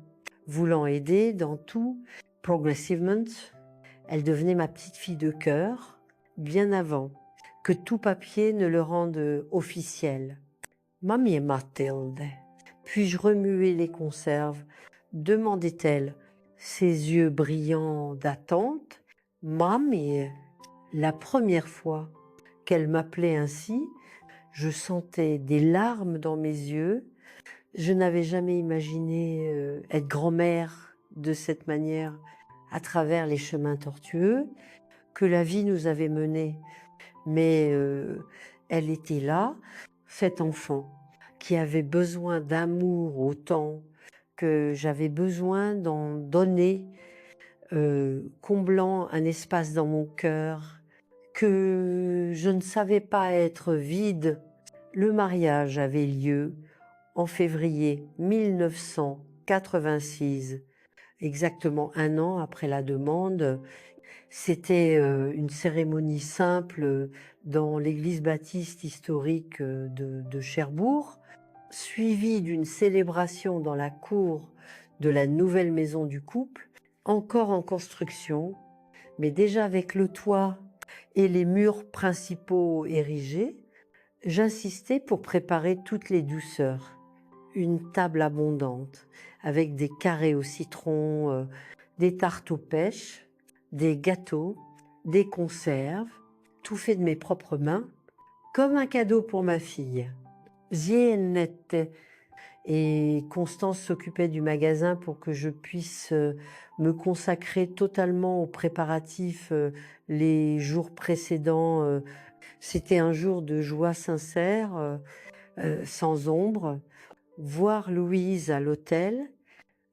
voulant aider dans tout. Progressivement, elle devenait ma petite fille de cœur, bien avant que tout papier ne le rende officiel. Mamie et Mathilde, puis-je remuer les conserves? Demandait-elle, ses yeux brillants d'attente. Mamie, la première fois qu'elle m'appelait ainsi, je sentais des larmes dans mes yeux. Je n'avais jamais imaginé être grand-mère de cette manière à travers les chemins tortueux que la vie nous avait menés. Mais elle était là, cet enfant qui avait besoin d'amour autant que j'avais besoin d'en donner, comblant un espace dans mon cœur que je ne savais pas être vide. Le mariage avait lieu en février 1986, exactement 1 an après la demande. C'était une cérémonie simple dans l'église baptiste historique de Cherbourg, suivie d'une célébration dans la cour de la nouvelle maison du couple, encore en construction, mais déjà avec le toit et les murs principaux érigés. J'insistais pour préparer toutes les douceurs. Une table abondante, avec des carrés au citron, des tartes aux pêches, des gâteaux, des conserves, tout fait de mes propres mains, comme un cadeau pour ma fille. Ziennette et Constance s'occupaient du magasin pour que je puisse me consacrer totalement aux préparatifs les jours précédents. C'était un jour de joie sincère, sans ombre. Voir Louise à l'hôtel,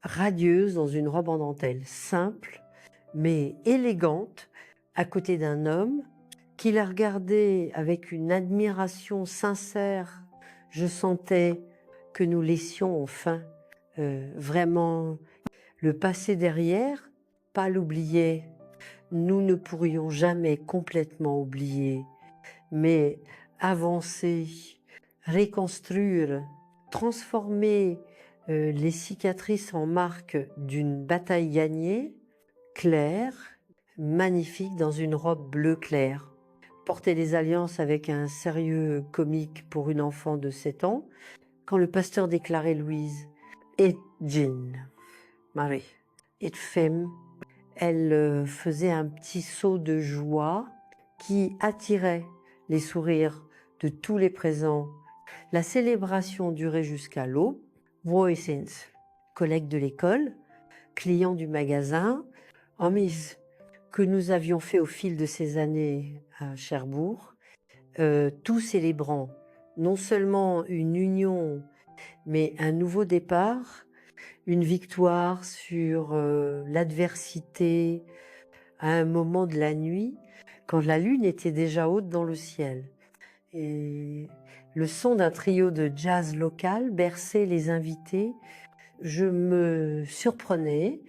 radieuse dans une robe en dentelle, simple, mais élégante, à côté d'un homme qui la regardait avec une admiration sincère. Je sentais que nous laissions enfin vraiment le passé derrière, pas l'oublier. Nous ne pourrions jamais complètement oublier, mais avancer, reconstruire, transformer les cicatrices en marque d'une bataille gagnée. Claire, magnifique dans une robe bleu clair, portait des alliances avec un sérieux comique pour une enfant de 7 ans, quand le pasteur déclarait Louise et Jean, Marie, et femme, elle faisait un petit saut de joie qui attirait les sourires de tous les présents. La célébration durait jusqu'à l'aube. Voicens, collègues de l'école, clients du magasin, Amis, que nous avions fait au fil de ces années à Cherbourg, tout célébrant non seulement une union, mais un nouveau départ, une victoire sur l'adversité à un moment de la nuit, quand la lune était déjà haute dans le ciel. Et le son d'un trio de jazz local berçait les invités. Je me surprenais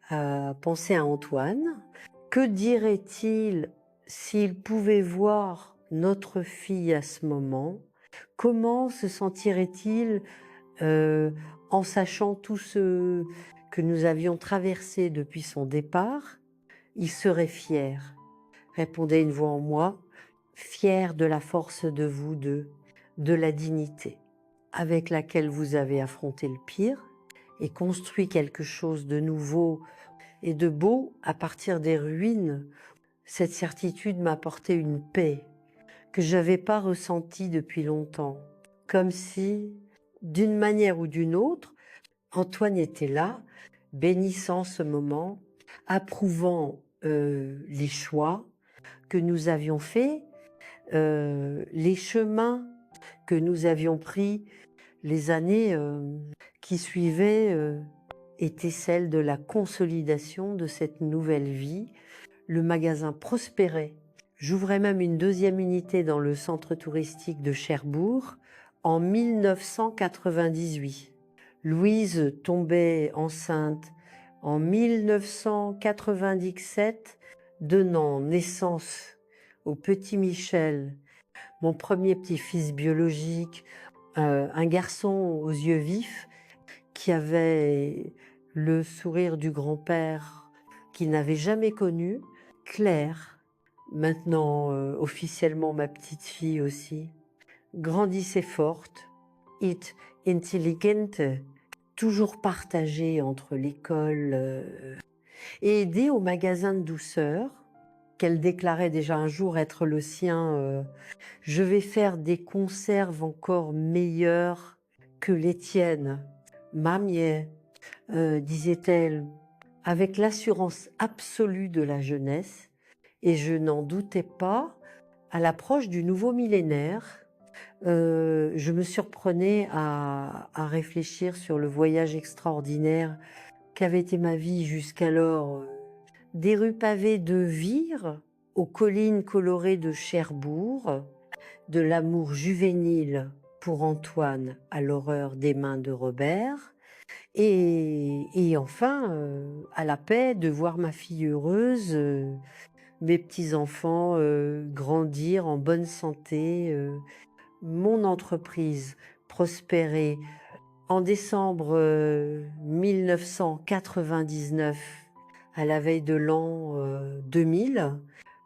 à penser à Antoine. Que dirait-il s'il pouvait voir notre fille à ce moment? Comment se sentirait-il en sachant tout ce que nous avions traversé depuis son départ? Il serait fier, répondait une voix en moi, fier de la force de vous deux, de la dignité avec laquelle vous avez affronté le pire et construit quelque chose de nouveau et de beau à partir des ruines. Cette certitude m'apportait une paix que je n'avais pas ressentie depuis longtemps, comme si, d'une manière ou d'une autre, Antoine était là, bénissant ce moment, approuvant les choix que nous avions faits, les chemins que nous avions pris. Les années qui suivaient étaient celles de la consolidation de cette nouvelle vie. Le magasin prospérait. J'ouvrais même une deuxième unité dans le centre touristique de Cherbourg en 1998. Louise tombait enceinte en 1997, donnant naissance au petit Michel, mon premier petit-fils biologique, un garçon aux yeux vifs qui avait le sourire du grand-père qu'il n'avait jamais connu, Claire, maintenant officiellement ma petite fille aussi, grandissait forte, it intelligente, toujours partagée entre l'école et aidée au magasin de douceur, qu'elle déclarait déjà un jour être le sien. Je vais faire des conserves encore meilleures que les tiennes. Mamie, disait-elle, avec l'assurance absolue de la jeunesse, et je n'en doutais pas, à l'approche du nouveau millénaire, je me surprenais à réfléchir sur le voyage extraordinaire qu'avait été ma vie jusqu'alors, des rues pavées de Vire aux collines colorées de Cherbourg, de l'amour juvénile pour Antoine à l'horreur des mains de Robert, et enfin à la paix de voir ma fille heureuse, mes petits-enfants grandir en bonne santé, mon entreprise prospérer. En décembre 1999, à la veille de l'an 2000,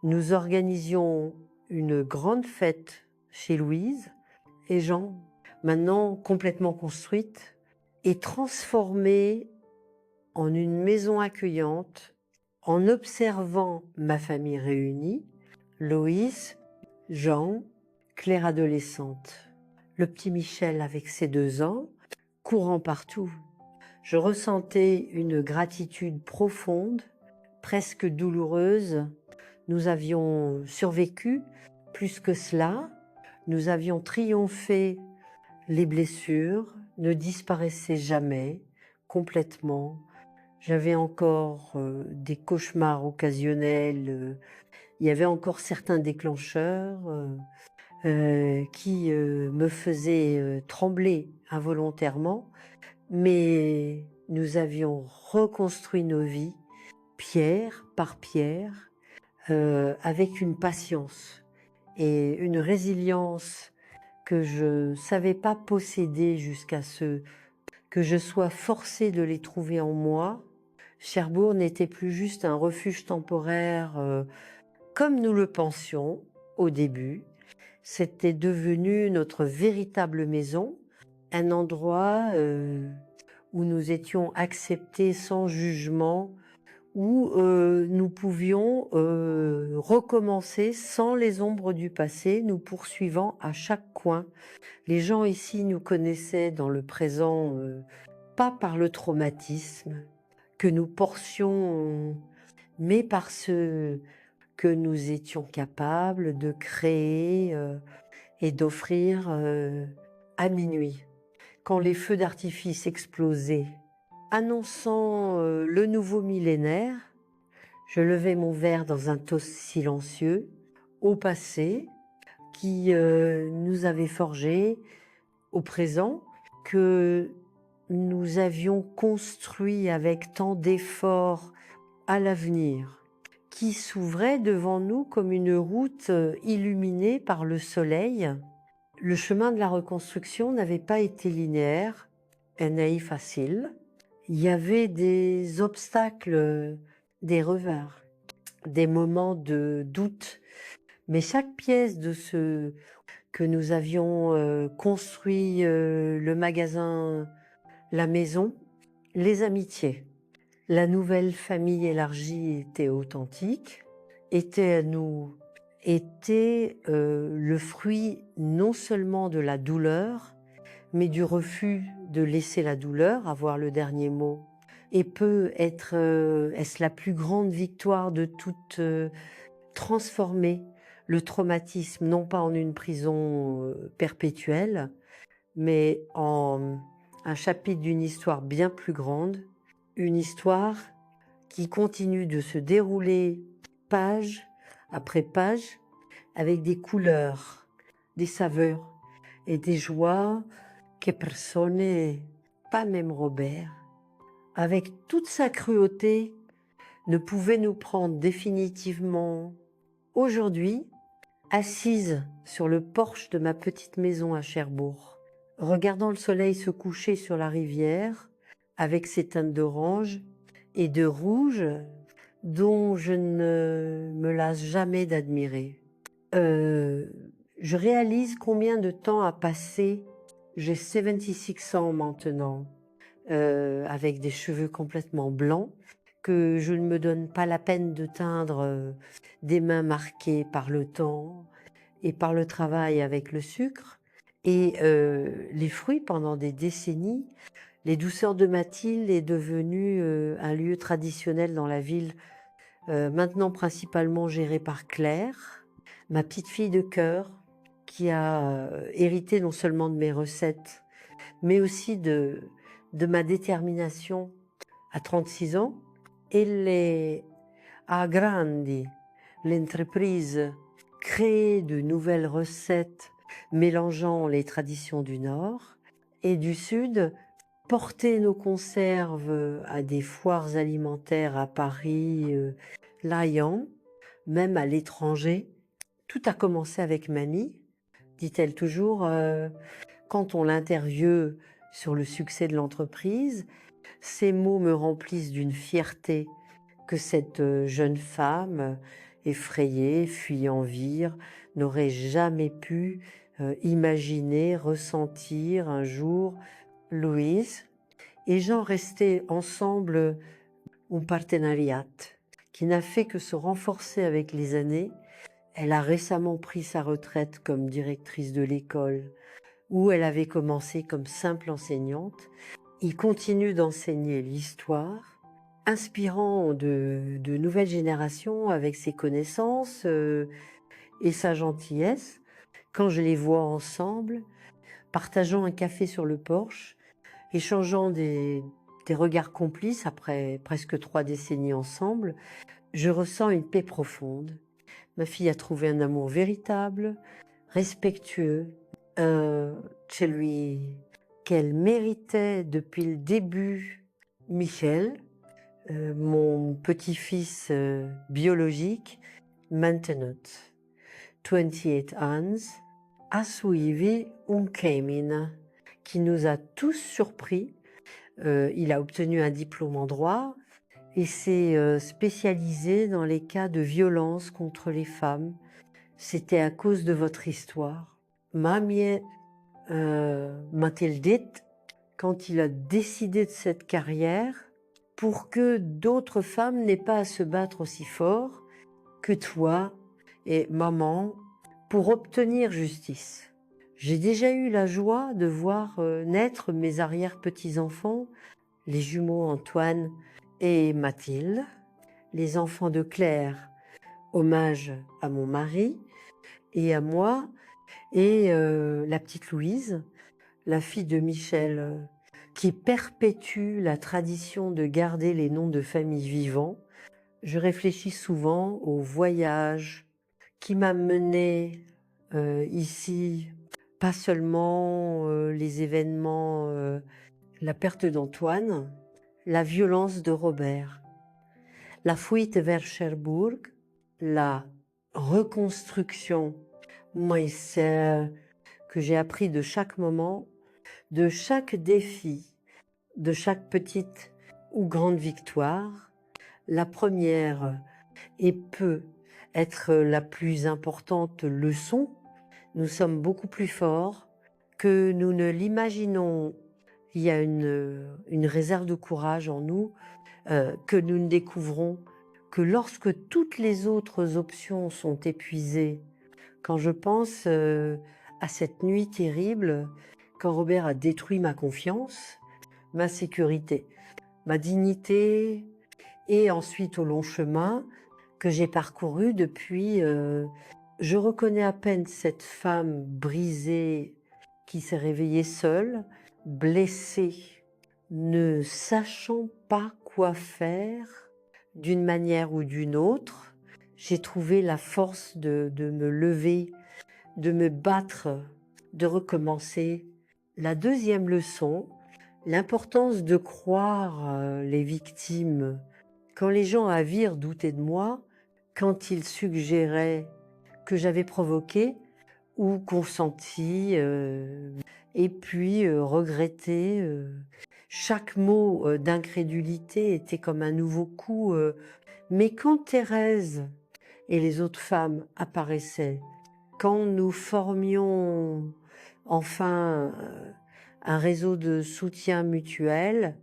nous organisions une grande fête chez Louise et Jean, maintenant complètement construite et transformée en une maison accueillante, en observant ma famille réunie, Loïs, Jean, Claire adolescente, le petit Michel avec ses 2 ans, courant partout. Je ressentais une gratitude profonde, presque douloureuse. Nous avions survécu, plus que cela, nous avions triomphé. Les blessures ne disparaissaient jamais, complètement. J'avais encore des cauchemars occasionnels. Il y avait encore certains déclencheurs qui me faisaient trembler involontairement. Mais nous avions reconstruit nos vies, pierre par pierre, avec une patience et une résilience que je ne savais pas posséder jusqu'à ce que je sois forcée de les trouver en moi. Cherbourg n'était plus juste un refuge temporaire comme nous le pensions au début. C'était devenu notre véritable maison, un endroit où nous étions acceptés sans jugement, où nous pouvions recommencer sans les ombres du passé, nous poursuivant à chaque coin. Les gens ici nous connaissaient dans le présent, pas par le traumatisme que nous portions, mais parce que nous étions capables de créer et d'offrir à minuit, quand les feux d'artifice explosaient, annonçant le nouveau millénaire. Je levais mon verre dans un toast silencieux au passé qui nous avait forgé au présent, que nous avions construit avec tant d'efforts à l'avenir, qui s'ouvrait devant nous comme une route illuminée par le soleil. Le chemin de la reconstruction n'avait pas été linéaire et facile. Il y avait des obstacles, des revers, des moments de doute, mais chaque pièce de ce que nous avions construit, le magasin, la maison, les amitiés, la nouvelle famille élargie était authentique, était le fruit non seulement de la douleur, mais du refus de laisser la douleur avoir le dernier mot. Et peut être, est-ce la plus grande victoire de toute, transformer le traumatisme, non pas en une prison perpétuelle, mais en un chapitre d'une histoire bien plus grande, une histoire qui continue de se dérouler page après page avec des couleurs, des saveurs et des joies que personne, pas même Robert, avec toute sa cruauté, ne pouvait nous prendre définitivement. Aujourd'hui, assise sur le porche de ma petite maison à Cherbourg, regardant le soleil se coucher sur la rivière avec ses teintes d'orange et de rouge dont je ne me lasse jamais d'admirer. Je réalise combien de temps a passé. J'ai 76 ans maintenant, avec des cheveux complètement blancs, que je ne me donne pas la peine de teindre des mains marquées par le temps et par le travail avec le sucre. Et les fruits, pendant des décennies, les douceurs de Mathilde est devenu un lieu traditionnel dans la ville, maintenant principalement géré par Claire, ma petite fille de cœur, qui a hérité non seulement de mes recettes, mais aussi de ma détermination à 36 ans. Elle a grandi l'entreprise, créer de nouvelles recettes mélangeant les traditions du Nord et du Sud, porter nos conserves à des foires alimentaires à Paris, Lyon, même à l'étranger. Tout a commencé avec mamie, dit-elle toujours, quand on l'interviewe sur le succès de l'entreprise. Ces mots me remplissent d'une fierté que cette jeune femme, effrayée, fuyant vire, n'aurait jamais pu imaginer, ressentir un jour. Louise et Jean restaient ensemble, un partenariat qui n'a fait que se renforcer avec les années. Elle a récemment pris sa retraite comme directrice de l'école où elle avait commencé comme simple enseignante. Il continue d'enseigner l'histoire, inspirant de nouvelles générations avec ses connaissances et sa gentillesse. Quand je les vois ensemble, partageant un café sur le porche, échangeant des regards complices après presque 3 décennies ensemble, je ressens une paix profonde. Ma fille a trouvé un amour véritable, respectueux, celui qu'elle méritait depuis le début. Michel, mon petit-fils biologique, maintenant 28 ans, a suivi un camin qui nous a tous surpris. Il a obtenu un diplôme en droit et s'est spécialisé dans les cas de violence contre les femmes. C'était à cause de votre histoire. Mamie m'a-t-il dit, quand il a décidé de cette carrière, pour que d'autres femmes n'aient pas à se battre aussi fort que toi et maman pour obtenir justice. J'ai déjà eu la joie de voir naître mes arrière-petits-enfants, les jumeaux Antoine et Mathilde, les enfants de Claire, hommage à mon mari et à moi, et la petite Louise, la fille de Michel, qui perpétue la tradition de garder les noms de famille vivants. Je réfléchis souvent au voyage qui m'a menée ici, pas seulement les événements, la perte d'Antoine, la violence de Robert, la fuite vers Cherbourg, la reconstruction, mais que j'ai appris de chaque moment, de chaque défi, de chaque petite ou grande victoire. La première et peut être la plus importante leçon. Nous sommes beaucoup plus forts que nous ne l'imaginons. Il y a une réserve de courage en nous que nous ne découvrons que lorsque toutes les autres options sont épuisées. Quand je pense à cette nuit terrible, quand Robert a détruit ma confiance, ma sécurité, ma dignité, et ensuite au long chemin que j'ai parcouru depuis, je reconnais à peine cette femme brisée qui s'est réveillée seule, blessée, ne sachant pas quoi faire d'une manière ou d'une autre. J'ai trouvé la force de me lever, de me battre, de recommencer. La deuxième leçon, l'importance de croire les victimes. Quand les gens à Vire doutaient de moi, quand ils suggéraient que j'avais provoqué ou consenti, et puis regretté, chaque mot d'incrédulité était comme un nouveau coup. Mais quand Thérèse et les autres femmes apparaissaient, quand nous formions enfin un réseau de soutien mutuel,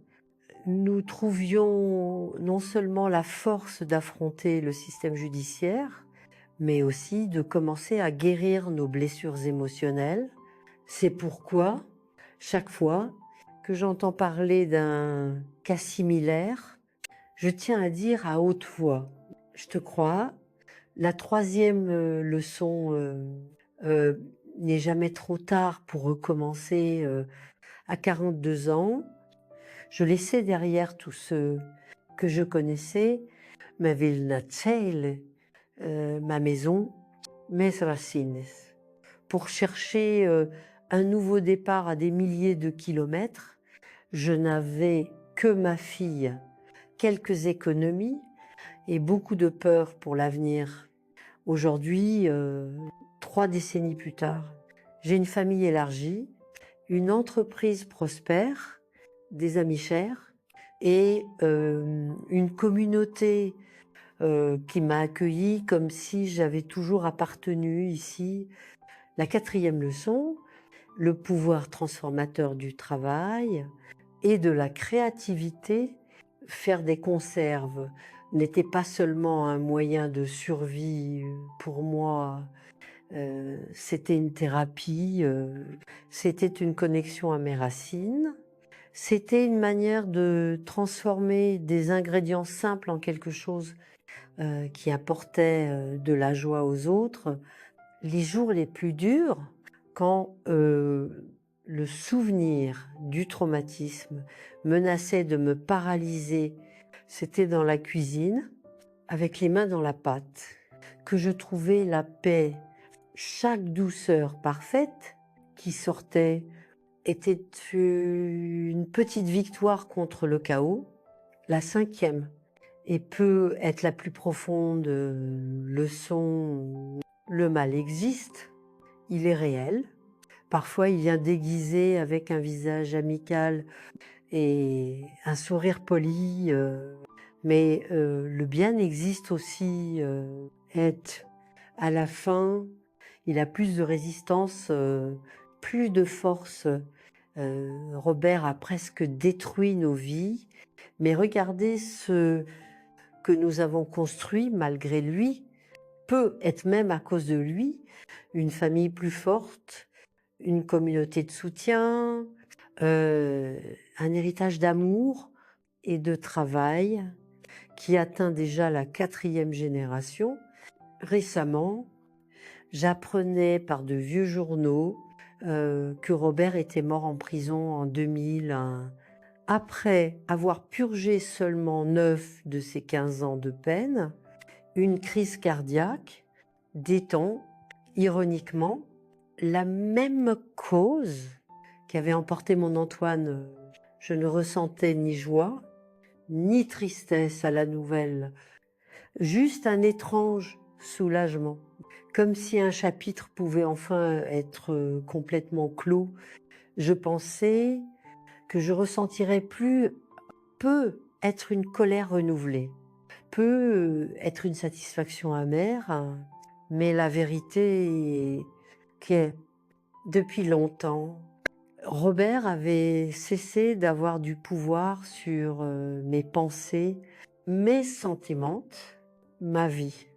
nous trouvions non seulement la force d'affronter le système judiciaire, mais aussi de commencer à guérir nos blessures émotionnelles. C'est pourquoi, chaque fois que j'entends parler d'un cas similaire, je tiens à dire à haute voix, je te crois, la troisième leçon n'est jamais trop tard pour recommencer à 42 ans. Je laissais derrière tous ceux que je connaissais, ma ville natale, ma maison, mes racines, pour chercher un nouveau départ à des milliers de kilomètres. Je n'avais que ma fille, quelques économies et beaucoup de peur pour l'avenir. Aujourd'hui, 3 décennies plus tard, j'ai une famille élargie, une entreprise prospère, des amis chers et une communauté qui m'a accueillie comme si j'avais toujours appartenu ici. La quatrième leçon, le pouvoir transformateur du travail et de la créativité. Faire des conserves n'était pas seulement un moyen de survie pour moi, c'était une thérapie, c'était une connexion à mes racines, c'était une manière de transformer des ingrédients simples en quelque chose qui apportait de la joie aux autres. Les jours les plus durs, quand le souvenir du traumatisme menaçait de me paralyser, c'était dans la cuisine, avec les mains dans la pâte, que je trouvais la paix. Chaque douceur parfaite qui sortait était une petite victoire contre le chaos. La cinquième, et peut être la plus profonde leçon, le mal existe, il est réel. Parfois, il vient déguisé avec un visage amical et un sourire poli, mais le bien existe aussi. Est à la fin, il a plus de résistance, plus de force. Robert a presque détruit nos vies, mais regardez ce que nous avons construit malgré lui, peut être même à cause de lui, une famille plus forte, une communauté de soutien, un héritage d'amour. et de travail qui atteint déjà la 4e génération. Récemment, j'apprenais par de vieux journaux que Robert était mort en prison en 2000, après avoir purgé seulement 9 de ses 15 ans de peine, une crise cardiaque, dit-on, ironiquement, la même cause qui avait emporté mon Antoine. Je ne ressentais ni joie, ni tristesse à la nouvelle, juste un étrange soulagement, comme si un chapitre pouvait enfin être complètement clos. Je pensais que je ressentirais plus, peut être une colère renouvelée, peut être une satisfaction amère, mais la vérité est que depuis longtemps, Robert avait cessé d'avoir du pouvoir sur mes pensées, mes sentiments, ma vie.